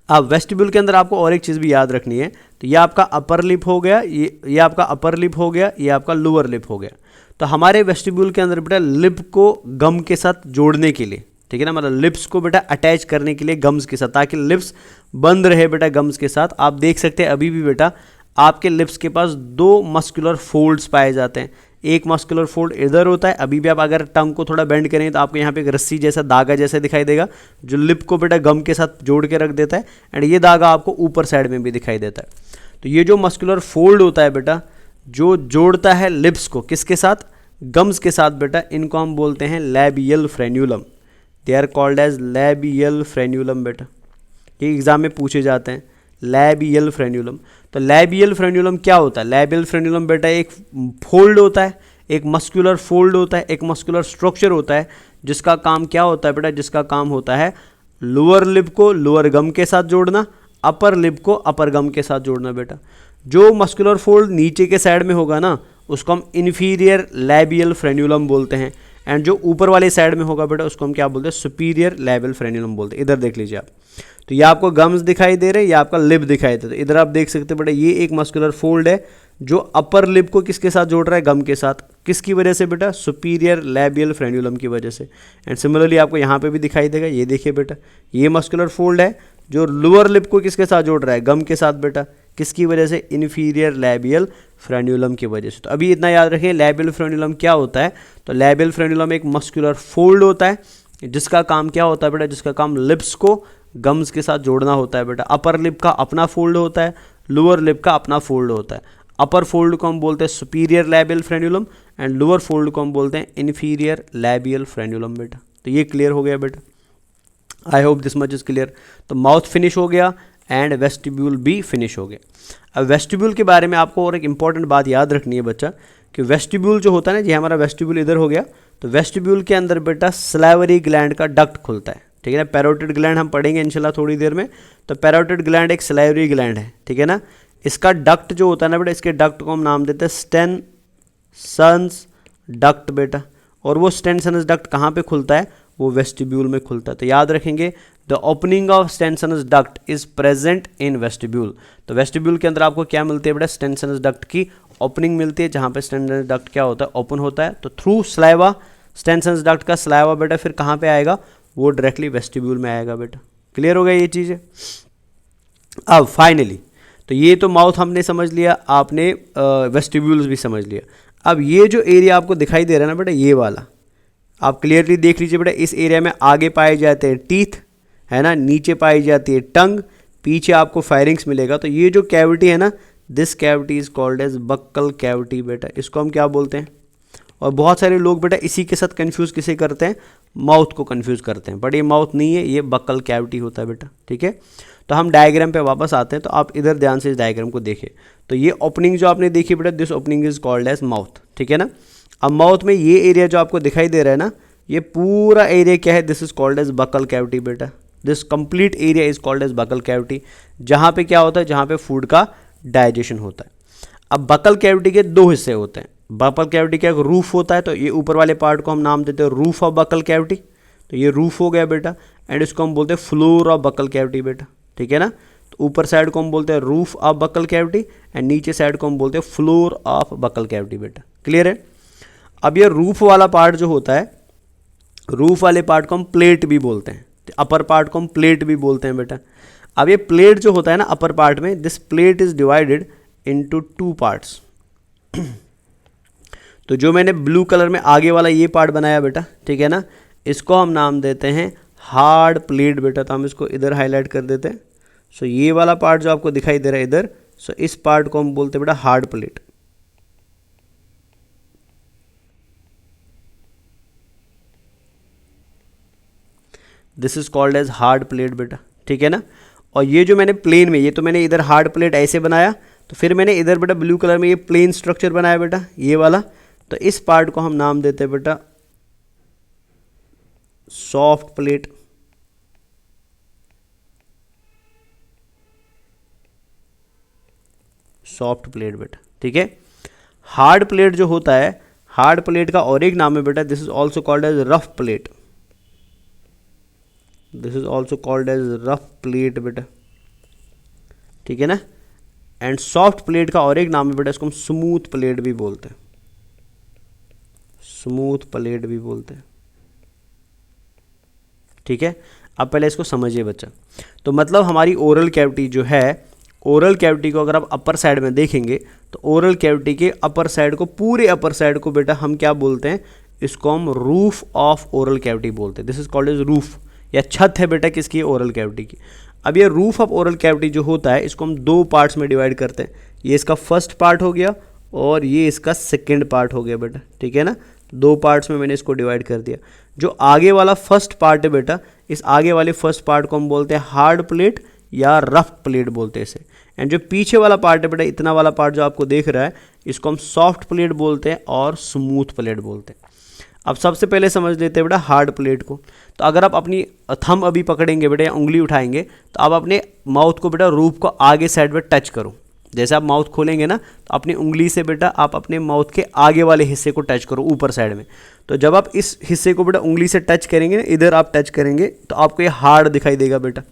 अब वेस्टिब्यूल के अंदर आपको और एक चीज़ भी याद रखनी है, तो ये आपका अपर लिप हो गया, ये आपका अपर लिप हो गया, ये आपका लोअर लिप हो गया। तो हमारे वेस्टिब्यूल के अंदर बेटा लिप को गम के साथ जोड़ने के लिए, ठीक है ना, मतलब लिप्स को बेटा अटैच करने के लिए गम्स के साथ, ताकि लिप्स बंद रहे बेटा गम्स के साथ। आप देख सकते हैं अभी भी बेटा आपके लिप्स के पास दो मस्कुलर फोल्ड्स पाए जाते हैं, एक मस्कुलर फोल्ड इधर होता है, अभी भी आप अगर टंग को थोड़ा बेंड करें तो आपको यहाँ पे एक रस्सी जैसा धागा जैसा दिखाई देगा, जो लिप को बेटा गम के साथ जोड़ के रख देता है, एंड ये धागा आपको ऊपर साइड में भी दिखाई देता है। तो ये जो मस्कुलर फोल्ड होता है बेटा, जो जोड़ता है लिप्स को किसके साथ, गम्स के साथ बेटा, इनको हम बोलते हैं labial frenulum. They are called as labial frenulum बेटा, ये एग्जाम में पूछे जाते हैं, लैबियल फ्रेन्यूलम। तो लैबियल फ्रेन्यूलम क्या होता है? लैबियल फ्रेन्यूलम बेटा एक फोल्ड होता है, एक मस्कुलर फोल्ड होता है, एक मस्कुलर स्ट्रक्चर होता है, जिसका काम क्या होता है बेटा? जिसका काम होता है लोअर लिब को लोअर गम के साथ जोड़ना, अपर लिब को अपर गम के साथ जोड़ना बेटा। जो मस्कुलर फोल्ड नीचे के साइड में होगा ना, उसको हम इन्फीरियर लैबियल फ्रेन्यूलम बोलते हैं, एंड जो ऊपर वाले साइड में होगा बेटा उसको हम क्या बोलते हैं? सुपीरियर लैबियल फ्रेन्यूलम बोलते हैं। इधर देख लीजिए आप, तो ये आपको गम्स दिखाई दे रहे हैं, ये आपका लिब दिखाई दे रहा है। इधर आप देख सकते हैं बेटा, ये एक मस्कुलर फोल्ड है जो अपर लिब को किसके साथ जोड़ रहा है? गम के साथ। किसकी वजह से बेटा? सुपीरियर लैबियल फ्रेन्यूलम की वजह से। एंड सिमिलरली आपको यहाँ पे भी दिखाई देगा, ये देखिए बेटा, ये मस्कुलर फोल्ड है जो लोअर लिब को किसके साथ जोड़ रहा है? गम के साथ बेटा। किसकी वजह से? इन्फीरियर लैबियल फ्रेन्यूलम की वजह से। तो अभी इतना याद रखें, लैबियल फ्रेन्यूलम क्या होता है? तो लैबियल फ्रेन्यूलम एक मस्कुलर फोल्ड होता है जिसका काम क्या होता है बेटा? जिसका काम लिप्स को गम्स के साथ जोड़ना होता है बेटा। अपर लिप का अपना फोल्ड होता है, लोअर लिप का अपना फोल्ड होता है। अपर फोल्ड को हम बोलते हैं superior labial frenulum and lower fold को हम बोलते हैं इन्फीरियर लैबियल फ्रेन्यूलम बेटा। तो ये क्लियर हो गया बेटा, आई hope this much is clear. तो माउथ फिनिश हो गया एंड वेस्टिब्यूल भी फिनिश हो गया। अब वेस्टिब्यूल के बारे में आपको और एक इंपॉर्टेंट बात याद रखनी है बच्चा, कि वेस्टिब्यूल जो होता है ना, ये हमारा वेस्टिब्यूल इधर हो गया, तो वेस्टिब्यूल के अंदर बेटा सलाइवरी ग्लैंड का डक्ट खुलता है, ठीक है ना। पैरोटिड ग्लैंड हम पढ़ेंगे इंशाल्लाह थोड़ी देर में। तो पैरोटिड ग्लैंड एक सलाइवरी ग्लैंड है, ठीक है ना। इसका डक्ट जो होता है ना बेटा, इसके डक्ट को हम नाम देते हैं स्टेनसन्स डक्ट बेटा। और वो स्टेनसन्स डक्ट कहाँ पे खुलता है? वो वेस्टिब्यूल में खुलता है। तो याद रखेंगे, the opening of Stensen's duct is present in vestibule. तो वेस्टिब्यूल के अंदर आपको क्या मिलती है बेटा? स्टेनसन्स डक्ट की ओपनिंग मिलती है, जहाँ पे स्टेनसन्स डक्ट क्या होता है? ओपन होता है। तो थ्रू स्लाइवा, स्टेनसन्स डक्ट का स्लाइवा बेटा फिर कहाँ पे आएगा? वो डायरेक्टली वेस्टिब्यूल में आएगा बेटा। क्लियर हो गया ये चीज़ें? अब फाइनली, तो ये तो माउथ हमने समझ लिया, आपने वेस्टिब्यूल्स भी समझ लिया। अब ये जो एरिया आपको दिखाई दे रहा है ना बेटा, ये वाला आप क्लियरली देख लीजिए बेटा। इस एरिया में आगे पाए जाते हैं टीथ, है ना, नीचे पाई जाती है टंग, पीछे आपको फायरिंग्स मिलेगा। तो ये जो कैविटी है ना, this cavity is called as buccal cavity बेटा। इसको हम क्या बोलते हैं? और बहुत सारे लोग बेटा इसी के साथ कंफ्यूज किसे करते हैं? माउथ को कंफ्यूज करते हैं, बट ये माउथ नहीं है, ये बक्कल कैविटी होता है बेटा, ठीक है। तो हम डायग्राम पे वापस आते हैं, तो आप इधर ध्यान से इस डायग्राम को देखें। तो ये ओपनिंग जो आपने देखी बेटा, this opening is called as mouth, ठीक है ना। अब माउथ में ये एरिया जो आपको दिखाई दे रहा है ना, ये पूरा एरिया क्या है? This is called as buccal cavity बेटा। This complete area is called as buccal cavity, जहाँ पे क्या होता है? जहाँ पे फूड का डाइजेशन होता है। अब बक्कल कैविटी के दो हिस्से होते हैं। बक्कल कैविटी का एक रूफ होता है, तो ये ऊपर वाले पार्ट को हम नाम देते हैं रूफ ऑफ बक्कल कैविटी। तो ये रूफ हो गया बेटा, एंड इसको हम बोलते हैं फ्लोर ऑफ बक्कल कैविटी बेटा, ठीक है ना। तो ऊपर साइड को हम बोलते हैं roof of buccal cavity and नीचे साइड को हम बोलते हैं फ्लोर ऑफ बक्कल कैविटी बेटा। क्लियर है? अब ये रूफ वाला पार्ट जो होता है, रूफ वाले पार्ट को हम प्लेट भी बोलते हैं, अपर पार्ट को हम प्लेट भी बोलते हैं बेटा। अब ये प्लेट जो होता है ना अपर पार्ट में, this plate is divided into two parts. तो जो मैंने ब्लू कलर में आगे वाला ये पार्ट बनाया बेटा, ठीक है ना, इसको हम नाम देते हैं हार्ड प्लेट बेटा। तो हम इसको इधर हाईलाइट कर देते हैं। सो ये वाला पार्ट जो आपको दिखाई दे रहा है इधर, सो इस पार्ट को हम बोलते हैं बेटा hard palate. This is called as hard palate बेटा, ठीक है ना। और ये जो मैंने प्लेन में, ये तो मैंने इधर हार्ड प्लेट ऐसे बनाया, तो फिर मैंने इधर बेटा ब्लू कलर में ये प्लेन स्ट्रक्चर बनाया बेटा, ये वाला। तो इस पार्ट को हम नाम देते हैं बेटा सॉफ्ट प्लेट। सॉफ्ट प्लेट बेटा, ठीक है। हार्ड प्लेट जो होता है, हार्ड प्लेट का और एक नाम है बेटा, this is also called as roof palate. This is also called as roof palate बेटा, ठीक है ना। एंड सॉफ्ट प्लेट का और एक नाम है बेटा, इसको हम स्मूथ प्लेट भी बोलते हैं। स्मूथ प्लेट भी बोलते हैं, ठीक है। अब पहले इसको समझिए बच्चा। तो मतलब हमारी ओरल कैविटी जो है, ओरल कैविटी को अगर आप अपर साइड में देखेंगे, तो ओरल कैविटी के अपर साइड को, पूरे अपर साइड को बेटा हम क्या बोलते हैं? इसको हम रूफ ऑफ ओरल कैविटी बोलते हैं। This is called as roof, या छत है बेटा किसकी? ओरल कैविटी की। अब ये रूफ ऑफ ओरल कैविटी जो होता है, इसको हम दो पार्ट्स में डिवाइड करते हैं। ये इसका फर्स्ट पार्ट हो गया और ये इसका सेकेंड पार्ट हो गया बेटा, ठीक है ना। दो पार्ट्स में मैंने इसको डिवाइड कर दिया। जो आगे वाला फर्स्ट पार्ट है बेटा, इस आगे वाले फर्स्ट पार्ट को हम बोलते हैं हार्ड प्लेट या रफ प्लेट बोलते हैं इसे। एंड जो पीछे वाला पार्ट है बेटा, इतना वाला पार्ट जो आपको देख रहा है, इसको हम सॉफ्ट प्लेट बोलते हैं और स्मूथ प्लेट बोलते हैं। अब सबसे पहले समझ लेते हैं बेटा हार्ड प्लेट को। तो अगर आप अपनी थंब अभी पकड़ेंगे बेटा या उंगली उठाएंगे, तो आप अपने माउथ को बेटा रूफ को आगे साइड में टच करो। जैसे आप माउथ खोलेंगे ना, तो अपनी उंगली से बेटा आप अपने माउथ के आगे वाले हिस्से को टच करो ऊपर साइड में। तो जब आप इस हिस्से को बेटा उंगली से टच करेंगे, इधर आप टच करेंगे, तो आपको ये हार्ड दिखाई देगा बेटा।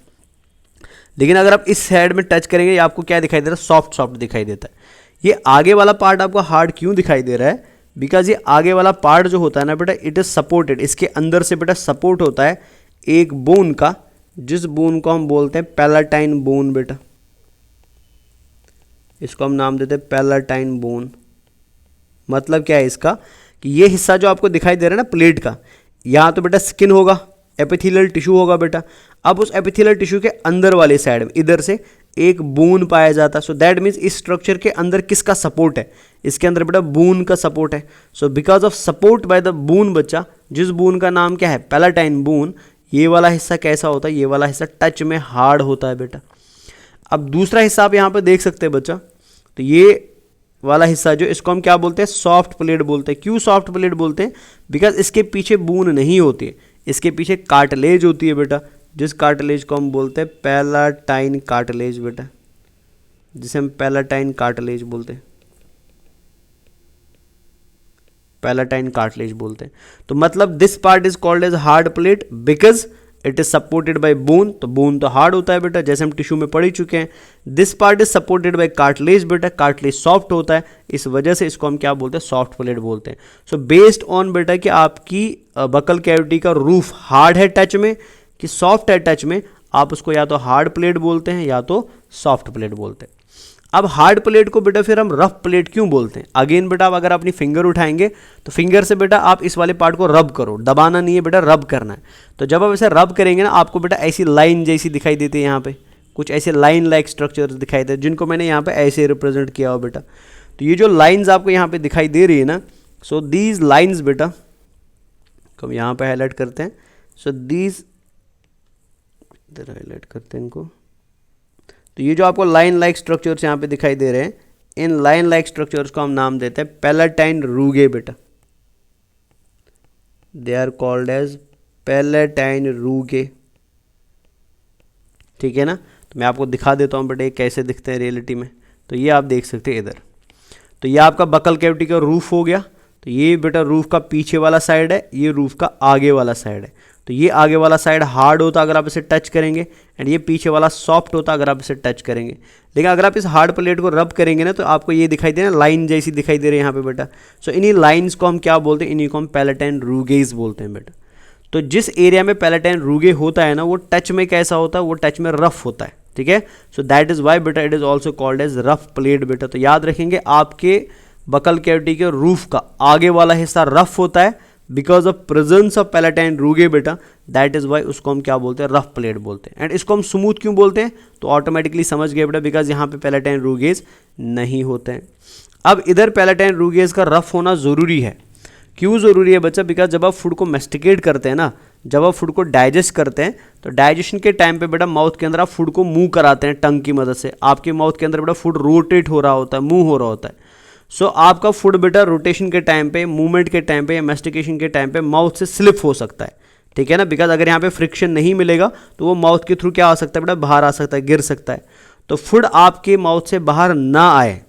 लेकिन अगर आप इस साइड में टच करेंगे, आपको क्या दिखाई दे रहा है? सॉफ्ट सॉफ्ट दिखाई देता है। ये आगे वाला पार्ट आपको हार्ड क्यों दिखाई दे रहा है? बिकॉज ये आगे वाला पार्ट जो होता है ना बेटा, इट इज सपोर्टेड, इसके अंदर से बेटा सपोर्ट होता है एक बोन का, जिस बोन को हम बोलते हैं पैलेटाइन बोन बेटा। इसको हम नाम देते हैं पैलेटाइन बोन। मतलब क्या है इसका, कि ये हिस्सा जो आपको दिखाई दे रहा है ना प्लेट का, यहाँ तो बेटा स्किन होगा, एपिथेलियल टिश्यू होगा बेटा। अब उस एपिथेलियल टिश्यू के अंदर वाले साइड में इधर से एक बोन पाया जाता है। सो दैट मीन्स इस स्ट्रक्चर के अंदर किसका सपोर्ट है? इसके अंदर बेटा बोन का सपोर्ट है। So because of support by the bone बच्चा, जिस बोन का नाम क्या है? Palatine bone. ये वाला हिस्सा कैसा होता है? ये वाला हिस्सा टच में हार्ड होता है बेटा। अब दूसरा हिस्सा आप यहाँ पे देख सकते हैं बच्चा, तो ये वाला हिस्सा जो, इसको हम क्या बोलते हैं? सॉफ्ट प्लेट बोलते हैं। क्यों सॉफ्ट प्लेट बोलते हैं? बिकॉज इसके पीछे बोन नहीं होती है, इसके पीछे कार्टिलेज होती है बेटा, जिस कार्टिलेज को हम बोलते हैं पैलेटाइन कार्टिलेज बेटा, जिसे हम पैलेटाइन कार्टिलेज बोलते हैं, पैलेटाइन कार्टिलेज बोलते हैं। तो मतलब this part is called as hard palate because it is supported by bone. तो बोन तो हार्ड होता है बेटा, जैसे हम टिश्यू में पढ़ ही चुके हैं। This part is supported bye cartilage बेटा, कार्टिलेज सॉफ्ट होता है, इस वजह से इसको हम क्या बोलते हैं? सॉफ्ट प्लेट बोलते हैं। सो बेस्ड ऑन बेटा कि आपकी बकल कैविटी का रूफ हार्ड है टच में कि सॉफ्ट है टच में, आप उसको या तो हार्ड प्लेट बोलते हैं या तो सॉफ्ट प्लेट बोलते हैं। अब हार्ड प्लेट को बेटा फिर हम रफ प्लेट क्यों बोलते हैं? अगेन बेटा आप अगर अपनी फिंगर उठाएंगे, तो फिंगर से बेटा आप इस वाले पार्ट को रब करो, दबाना नहीं है बेटा, रब करना है। तो जब आप इसे रब करेंगे ना, आपको बेटा ऐसी लाइन जैसी दिखाई देती है, यहाँ पे कुछ ऐसे लाइन लाइक स्ट्रक्चर दिखाई दे, जिनको मैंने यहाँ पे ऐसे रिप्रेजेंट किया हो बेटा। तो ये जो लाइन्स आपको यहाँ पे दिखाई दे रही है ना, सो दीज लाइन्स बेटा, हम यहाँ पे हाईलाइट करते हैं। सो दीज, इधर हाईलाइट करते हैं इनको। तो ये जो आपको लाइन लाइक स्ट्रक्चर्स यहाँ पे दिखाई दे रहे हैं, इन लाइन लाइक स्ट्रक्चर्स को हम नाम देते हैं पैलेटाइन रूगे बेटा। They are called as palatine rugae. ठीक है ना? तो मैं आपको दिखा देता हूँ बेटा ये कैसे दिखते हैं रियलिटी में। तो ये आप देख सकते हैं इधर। तो ये आपका बकल कैविटी का रूफ हो गया। तो ये बेटा रूफ का पीछे वाला साइड है, ये रूफ का आगे वाला साइड है। तो ये आगे वाला साइड हार्ड होता अगर आप इसे टच करेंगे, एंड ये पीछे वाला सॉफ्ट होता अगर आप इसे टच करेंगे। लेकिन अगर आप इस हार्ड प्लेट को रब करेंगे ना, तो आपको ये दिखाई दे ना, लाइन जैसी दिखाई दे रही है यहाँ पे बेटा। सो इन्हीं लाइन्स को हम क्या बोलते हैं? इन्हीं को हम पैलेटाइन रूगेज बोलते हैं बेटा। तो जिस एरिया में पैलेटाइन रूगे होता है ना, वो टच में कैसा होता है? वो टच में रफ होता है। ठीक है? सो दैट इज वाई बेटा it is also called as roof palate बेटा। तो याद रखेंगे, आपके बकल कैविटी के रूफ का आगे वाला हिस्सा रफ होता है because of presence of palatine rugae बेटा। दैट इज वाई उसको हम क्या बोलते हैं? रफ प्लेट बोलते हैं। एंड इसको हम स्मूथ क्यों बोलते हैं? तो ऑटोमेटिकली समझ गए बेटा, बिकॉज यहाँ पे पैलेटाइन रूगेज नहीं होते हैं। अब इधर पैलेटाइन रूगेज का रफ होना ज़रूरी है। क्यों ज़रूरी है बच्चा? बिकॉज जब आप फूड को मेस्टिकेट करते हैं ना, जब आप फूड को डाइजेस्ट करते हैं, तो डाइजेशन के टाइम पे बेटा माउथ के अंदर आप फूड को मूव कराते हैं टंग की मदद से। आपके माउथ के अंदर बेटा फूड रोटेट हो रहा होता है, मूव हो रहा होता है। सो आपका फूड बेटा रोटेशन के टाइम पे, मूवमेंट के टाइम पे या मेस्टिकेशन के टाइम पे माउथ से स्लिप हो सकता है। ठीक है ना? बिकॉज अगर यहाँ पे फ्रिक्शन नहीं मिलेगा, तो वो माउथ के थ्रू क्या आ सकता है बेटा? बाहर आ सकता है, गिर सकता है। तो फूड आपके माउथ से बाहर ना आए,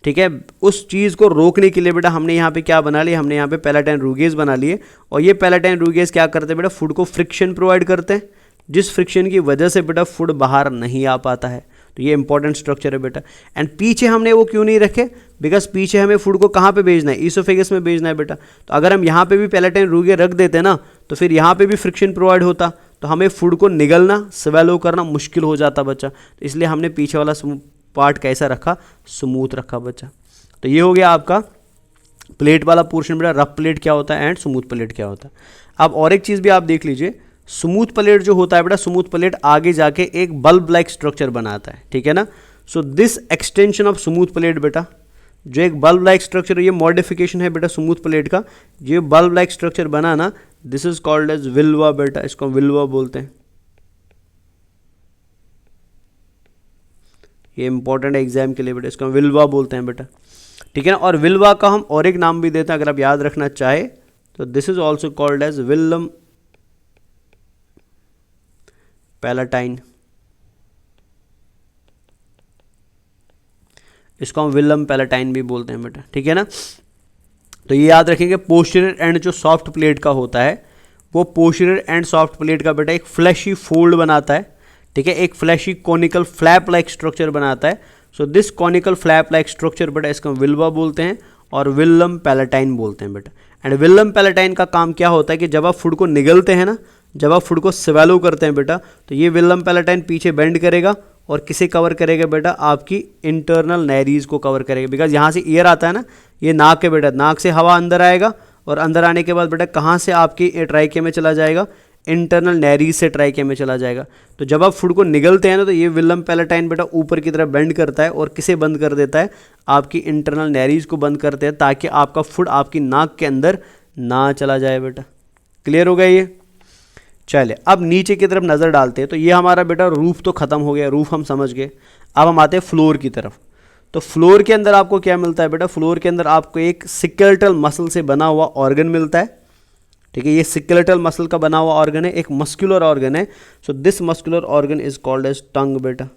ठीक है, उस चीज़ को रोकने के लिए बेटा हमने यहाँ पे क्या बना लिया? हमने यहाँ पे पैलेटाइन रूगेज बना लिए। और ये पैलेटाइन रूगेज क्या करते हैं बेटा? फूड को फ्रिक्शन प्रोवाइड करते हैं, जिस फ्रिक्शन की वजह से बेटा फूड बाहर नहीं आ पाता है। तो ये इंपॉर्टेंट स्ट्रक्चर है बेटा। एंड पीछे हमने वो क्यों नहीं रखे? बिकॉज पीछे हमें फूड को कहाँ पे भेजना है? ईसोफेगस में भेजना है बेटा। तो अगर हम यहाँ पे भी पैलेटाइन रूगे रख देते ना, तो फिर यहाँ पे भी फ्रिक्शन प्रोवाइड होता, तो हमें फूड को निगलना, स्वेलो करना मुश्किल हो जाता बच्चा। तो इसलिए हमने पीछे वाला पार्ट कैसा रखा? स्मूथ रखा बच्चा। तो ये हो गया आपका प्लेट वाला पोर्शन बेटा। रफ प्लेट क्या होता है एंड स्मूथ प्लेट क्या होता है। अब और एक चीज़ भी आप देख लीजिए, स्मूथ प्लेट जो होता है बेटा, स्मूथ प्लेट आगे जाके एक बल्ब लाइक स्ट्रक्चर बनाता है। ठीक है ना? So this extension of smooth plate बेटा, जो एक बल्ब लाइक स्ट्रक्चर है, ये मॉडिफिकेशन है बेटा स्मूथ प्लेट का। ये बल्ब लाइक स्ट्रक्चर बना ना, दिस इज कॉल्ड एज विल्वा बेटा। इसको विल्वा बोलते हैं। ये इंपॉर्टेंट है एग्जाम के लिए बेटा, इसको हम विल्वा बोलते हैं बेटा, ठीक है ना। और विल्वा का हम और एक नाम भी देते हैं, अगर आप याद रखना चाहे तो this is also called as velum palatine, इसको हम विल्लम पैलाटाइन भी बोलते हैं बेटा, ठीक है ना। तो ये याद रखेंगे, पोस्टीरियर एंड जो सॉफ्ट प्लेट का होता है वो पोस्टीरियर एंड सॉफ्ट प्लेट का बेटा एक फ्लैशी फोल्ड बनाता है, ठीक है, एक fleshy conical flap like structure बनाता है। सो this conical flap like structure बेटा इसको हम विल्वा बोलते हैं और विल्लम पैलाटाइन बोलते हैं बेटा। एंड विल्लम पैलाटाइन का काम क्या होता है कि जब आप फूड को निगलते हैं ना, जब आप फूड को स्वेलो करते हैं बेटा, तो ये विल्लम पैलाटाइन पीछे बेंड करेगा और किसे कवर करेगा बेटा, आपकी इंटरनल नैरीज को कवर करेगा। बिकॉज यहाँ से एयर आता है ना, ये नाक है बेटा, नाक से हवा अंदर आएगा और अंदर आने के बाद बेटा कहाँ से आपकी ट्राइके में चला जाएगा, इंटरनल नैरीज से ट्राइके में चला जाएगा। तो जब आप फूड को निगलते हैं ना, तो ये विल्लम पैलाटाइन बेटा ऊपर की तरफ बेंड करता है और किसे बंद कर देता है, आपकी इंटरनल नैरीज को बंद करते हैं, ताकि आपका फूड आपकी नाक के अंदर ना चला जाए बेटा। क्लियर हो गया ये? चले अब नीचे की तरफ नज़र डालते हैं। तो ये हमारा बेटा रूफ तो ख़त्म हो गया, रूफ हम समझ गए। अब हम आते हैं फ्लोर की तरफ। तो फ्लोर के अंदर आपको क्या मिलता है बेटा, फ्लोर के अंदर आपको एक स्केलेटल मसल से बना हुआ ऑर्गन मिलता है, ठीक है। ये स्केलेटल मसल का बना हुआ ऑर्गन है, एक मस्कुलर ऑर्गन है। सो this muscular organ is called as tongue बेटा।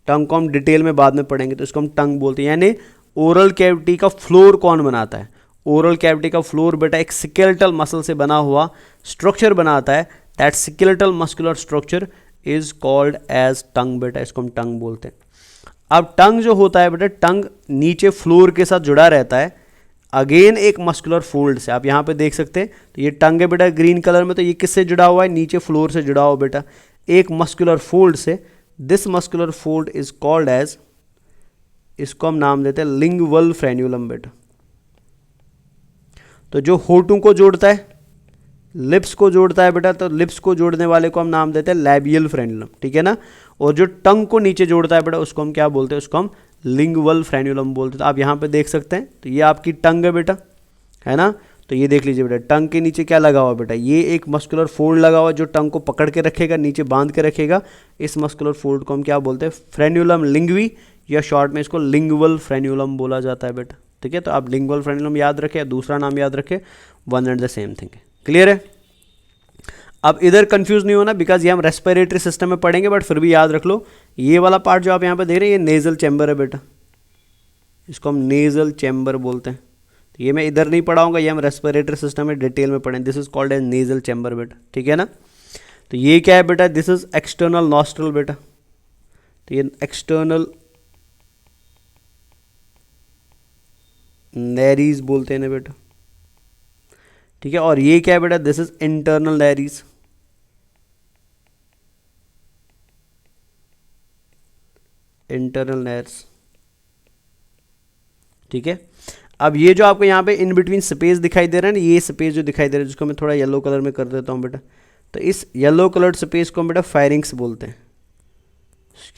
टंग को हम डिटेल में बाद में पढ़ेंगे, तो इसको हम टंग बोलते हैं। यानी ओरल कैविटी का फ्लोर कौन बनाता है, ओरल कैविटी का फ्लोर बेटा एक स्केलेटल मसल से बना हुआ स्ट्रक्चर बनाता है। That skeletal muscular structure is called as tongue बेटा, इसको हम टंग बोलते हैं। अब टंग जो होता है बेटा, टंग नीचे फ्लोर के साथ जुड़ा रहता है, अगेन एक मस्कुलर फोल्ड से। आप यहाँ पे देख सकते हैं, तो ये टंग है बेटा ग्रीन कलर में, तो ये किससे जुड़ा हुआ है, नीचे फ्लोर से जुड़ा हुआ बेटा एक मस्कुलर फोल्ड से। This muscular fold is called as, इसको हम नाम देते हैं लिंगुअल फ्रेन्यूलम बेटा। तो जो होठों को जोड़ता है, लिप्स को जोड़ता है बेटा, तो लिप्स को जोड़ने वाले को हम नाम देते हैं लैबियल फ्रेन्यूलम, ठीक है ना। और जो टंग को नीचे जोड़ता है बेटा, उसको हम क्या बोलते हैं, उसको हम लिंगुअल फ्रेन्यूलम बोलते हैं। तो आप यहाँ पे देख सकते हैं, तो ये आपकी टंग है बेटा, है ना। तो ये देख लीजिए बेटा, टंग के नीचे क्या लगा हुआ बेटा, ये एक मस्कुलर फोल्ड लगा हुआ जो टंग को पकड़ के रखेगा, नीचे बांध के रखेगा। इस मस्कुलर फोल्ड को हम क्या बोलते हैं, फ्रेन्यूलम लिंगवी, या शॉर्ट में इसको लिंगुअल फ्रेन्यूलम बोला जाता है बेटा, ठीक है। तो आप लिंगुअल फ्रेन्यूलम याद रखें या दूसरा नाम याद रखें, one and the same thing है। क्लियर है? अब इधर कंफ्यूज नहीं होना, बिकॉज ये हम रेस्पिरेटरी सिस्टम में पढ़ेंगे, बट फिर भी याद रख लो, ये वाला पार्ट जो आप यहाँ पे देख रहे हैं, ये नेजल चैम्बर है बेटा, इसको हम नेजल चैम्बर बोलते हैं। तो ये मैं इधर नहीं पढ़ाऊंगा, ये हम रेस्पिरेटरी सिस्टम में डिटेल में पढ़ेंगे। This is called as nasal chamber बेटा, ठीक है ना। तो ये क्या है बेटा, दिस इज एक्सटर्नल नॉस्ट्रल बेटा, तो ये एक्सटर्नल नैरीज बोलते हैं ना बेटा, ठीक है। और ये क्या है बेटा, दिस इज इंटरनल नैरीज, इंटरनल नैर्स, ठीक है। अब ये जो आपको यहाँ पे इन बिटवीन स्पेस दिखाई दे रहा है ना, ये स्पेस जो दिखाई दे रहा है, जिसको मैं थोड़ा येलो कलर में कर देता हूँ बेटा, तो इस येलो कलर्ड स्पेस को हम बेटा फायरिंग्स बोलते हैं,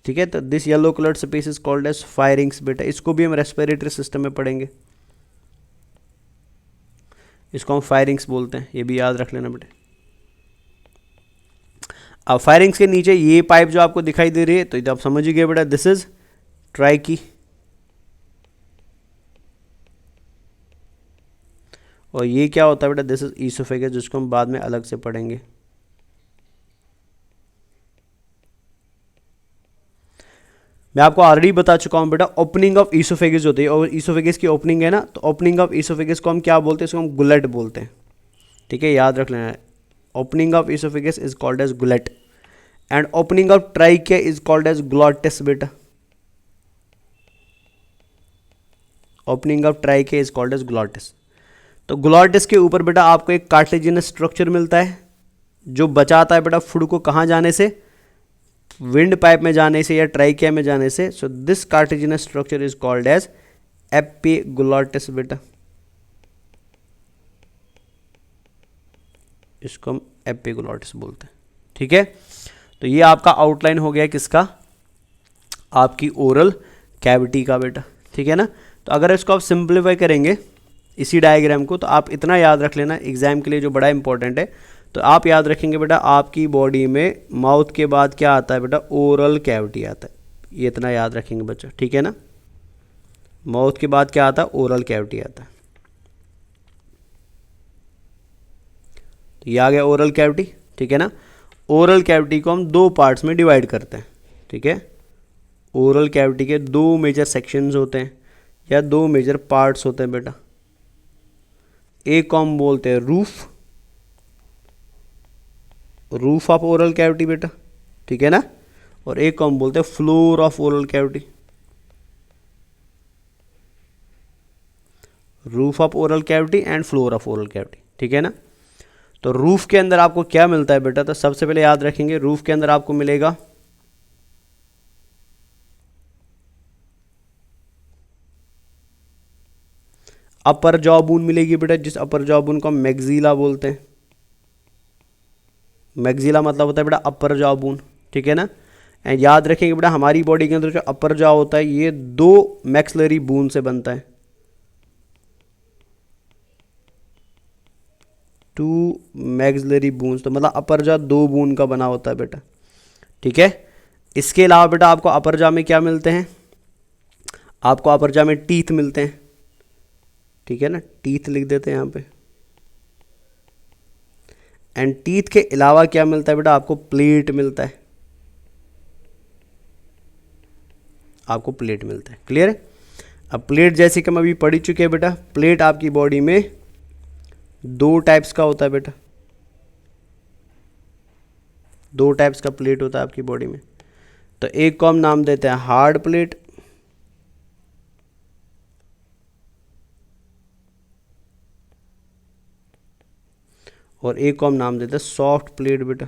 ठीक है। तो this yellow coloured space is called as pharynx बेटा। इसको भी हम रेस्पिरेटरी सिस्टम में पढ़ेंगे, इसको हम फायरिंग्स बोलते हैं, ये भी याद रख लेना बेटा। अब फायरिंग्स के नीचे ये पाइप जो आपको दिखाई दे रही है, तो आप समझ ही गए बेटा, दिस इज ट्राइकी। और ये क्या होता है बेटा, दिस इज ईसोफेगस, जिसको हम बाद में अलग से पढ़ेंगे। मैं आपको ऑलरेडी बता चुका हूं बेटा, ओपनिंग ऑफ ईसोफेगस होती है, और ईसोफेगस की ओपनिंग है ना, तो ओपनिंग ऑफ ईसोफेगस को हम क्या बोलते हैं, इसको हम गुलेट बोलते हैं, ठीक है, याद रख लेना है। Opening of oesophagus is called as gullet, and opening of trachea is called as glottis बेटा। Opening of trachea is called as glottis. तो ग्लॉटिस के ऊपर बेटा आपको एक कार्टिलेजिनस स्ट्रक्चर मिलता है, जो बचाता है बेटा फूड को कहाँ जाने से, विंड पाइप में जाने से या ट्राइकिया में जाने से। So this cartilaginous structure is called as epiglottis बेटा, इसको हम एपिग्लॉटिस बोलते हैं, ठीक है। तो ये आपका आउटलाइन हो गया किसका, आपकी ओरल कैविटी का बेटा, ठीक है ना। तो अगर इसको आप सिंप्लीफाई करेंगे इसी डायग्राम को, तो आप इतना याद रख लेना एग्जाम के लिए जो बड़ा इंपॉर्टेंट है। तो आप याद रखेंगे बेटा, आपकी बॉडी में माउथ के बाद क्या आता है बेटा, ओरल कैविटी आता है। ये इतना याद रखेंगे बच्चा, ठीक है ना। माउथ के बाद क्या आता है, ओरल कैविटी आता है। तो ये आ गया ओरल कैविटी, ठीक है ना। ओरल कैविटी को हम दो पार्ट्स में डिवाइड करते हैं, ठीक है। ओरल कैविटी के दो मेजर सेक्शंस होते हैं या दो मेजर पार्ट्स होते हैं बेटा। एक को हम बोलते हैं roof, roof of oral cavity बेटा, ठीक है ना। और एक को हम बोलते हैं floor of oral cavity, roof of oral cavity and floor of oral cavity, ठीक है ना। तो रूफ के अंदर आपको क्या मिलता है बेटा, तो सबसे पहले याद रखेंगे रूफ के अंदर आपको मिलेगा अपर जॉ बोन मिलेगी बेटा, जिस अपर जॉ बोन को हम मैग्जीला बोलते हैं। मैग्जीला मतलब होता है बेटा अपर जॉ बोन, ठीक है ना। एंड याद रखेंगे बेटा, हमारी बॉडी के अंदर जो अपर जॉ होता है ये दो मैक्सिलरी बोन से बनता है, टू मैक्सिलरी बोन्स। तो मतलब अपर जॉ दो बोन का बना होता है बेटा, ठीक है। इसके अलावा बेटा आपको अपर जॉ में क्या मिलते हैं, आपको अपर जॉ में टीथ मिलते हैं, ठीक है ना। टीथ लिख देते हैं यहाँ पे। एंड टीथ के अलावा क्या मिलता है बेटा, आपको प्लेट मिलता है, आपको प्लेट मिलता है। क्लियर है। अब प्लेट जैसे कि हम अभी पढ़ चुके हैं बेटा, प्लेट आपकी बॉडी में दो टाइप्स का होता है बेटा, दो टाइप्स का प्लेट होता है आपकी बॉडी में। तो एक को हम नाम देते हैं हार्ड प्लेट, और एक को हम नाम देते हैं सॉफ्ट प्लेट बेटा।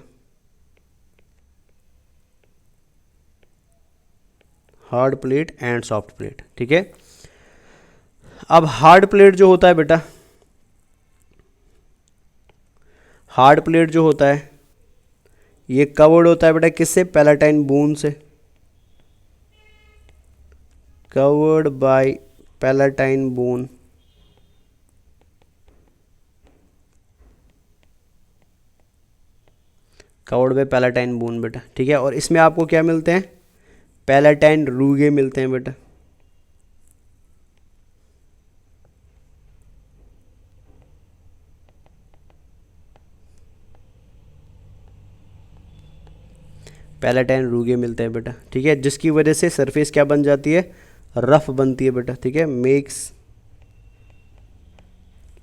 Hard plate and soft plate, ठीक है। अब हार्ड प्लेट जो होता है बेटा, हार्ड प्लेट जो होता है ये कवर्ड होता है बेटा किससे, पैलेटाइन बोन से, covered by palatine bone. Covered by palatine bone बेटा, ठीक है। और इसमें आपको क्या मिलते हैं, पैलेटाइन रूगे मिलते हैं बेटा। पैलेटाइन रूगे मिलते हैं बेटा, ठीक है। जिसकी वजह से सरफेस क्या बन जाती है, रफ बनती है बेटा, ठीक है। Makes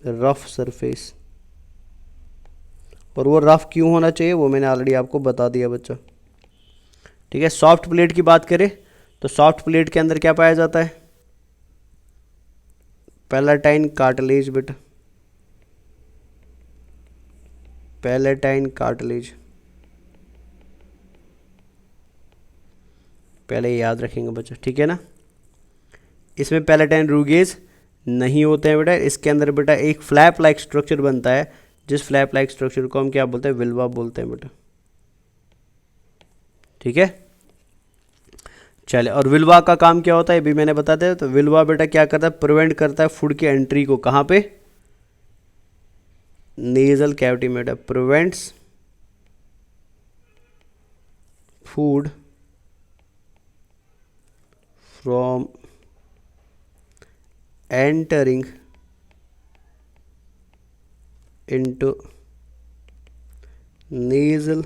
rough surface. और वो रफ क्यों होना चाहिए वो मैंने ऑलरेडी आपको बता दिया बच्चा, ठीक है। सॉफ्ट प्लेट की बात करें तो सॉफ्ट प्लेट के अंदर क्या पाया जाता है, पैलेटाइन कार्टिलेज बेटा, पैलेटाइन कार्टिलेज। पहले याद रखेंगे बच्चा, ठीक है ना। इसमें पैलेटाइन रूगेज नहीं होते हैं बेटा। इसके अंदर बेटा एक फ्लैप लाइक स्ट्रक्चर बनता है, जिस फ्लैप लाइक स्ट्रक्चर को हम क्या बोलते हैं, विल्वा बोलते हैं बेटा, ठीक है। चले, और विल्वा का काम क्या होता है अभी मैंने बता दिया। तो विल्वा बेटा क्या करता है, प्रिवेंट करता है फूड की एंट्री को, कहाँ पे, नेजल कैविटी में बेटा, prevents food from entering into nasal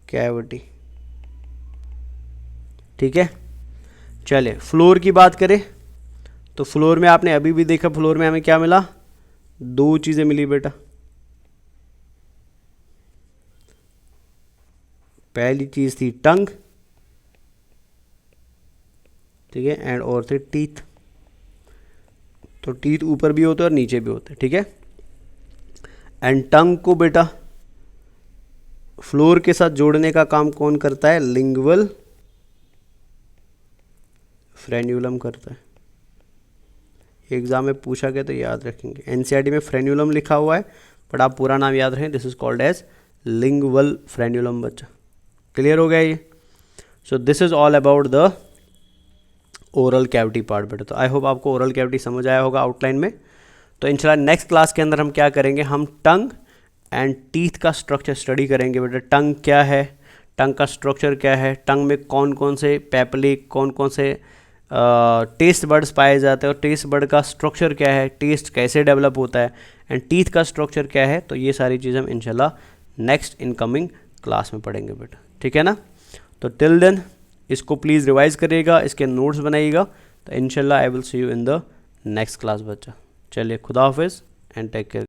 cavity, ठीक है। चले, फ्लोर की बात करें तो फ्लोर में आपने अभी भी देखा, फ्लोर में हमें क्या मिला, दो चीजें मिली बेटा। पहली चीज थी टंग, ठीक है, एंड और थे टीथ। तो टीथ ऊपर भी होते हैं और नीचे भी होते हैं, ठीक है। एंड टंग को बेटा फ्लोर के साथ जोड़ने का काम कौन करता है, लिंगुअल फ्रेन्यूलम करता है। एग्जाम में पूछा गया तो याद रखेंगे, एनसीईआरटी में फ्रेन्यूलम लिखा हुआ है, बट आप पूरा नाम याद रखें, this is called as lingual frenulum बच्चा। क्लियर हो गया ये। So this is all about the oral cavity part बेटा। तो आई होप आपको ओरल कैविटी समझ आया होगा आउटलाइन में। तो इंशाल्लाह नेक्स्ट क्लास के अंदर हम क्या करेंगे, हम टंग एंड टीथ का स्ट्रक्चर स्टडी करेंगे बेटा। टंग क्या है, टंग का स्ट्रक्चर क्या है, टंग में कौन कौन से पेपले, कौन कौन से टेस्ट बर्ड्स पाए जाते हैं और टेस्ट बर्ड का स्ट्रक्चर क्या है, टेस्ट कैसे डेवलप होता है, एंड टीथ का स्ट्रक्चर क्या है। तो ये सारी चीज़ हम इंशाल्लाह नेक्स्ट इनकमिंग क्लास में पढ़ेंगे बेटा, ठीक है ना। तो टिल देन इसको प्लीज़ रिवाइज करिएगा, इसके नोट्स बनाइएगा। तो इंशाल्लाह I will see you in the next class बच्चा। चलिए खुदा हाफिज़ एंड टेक केयर।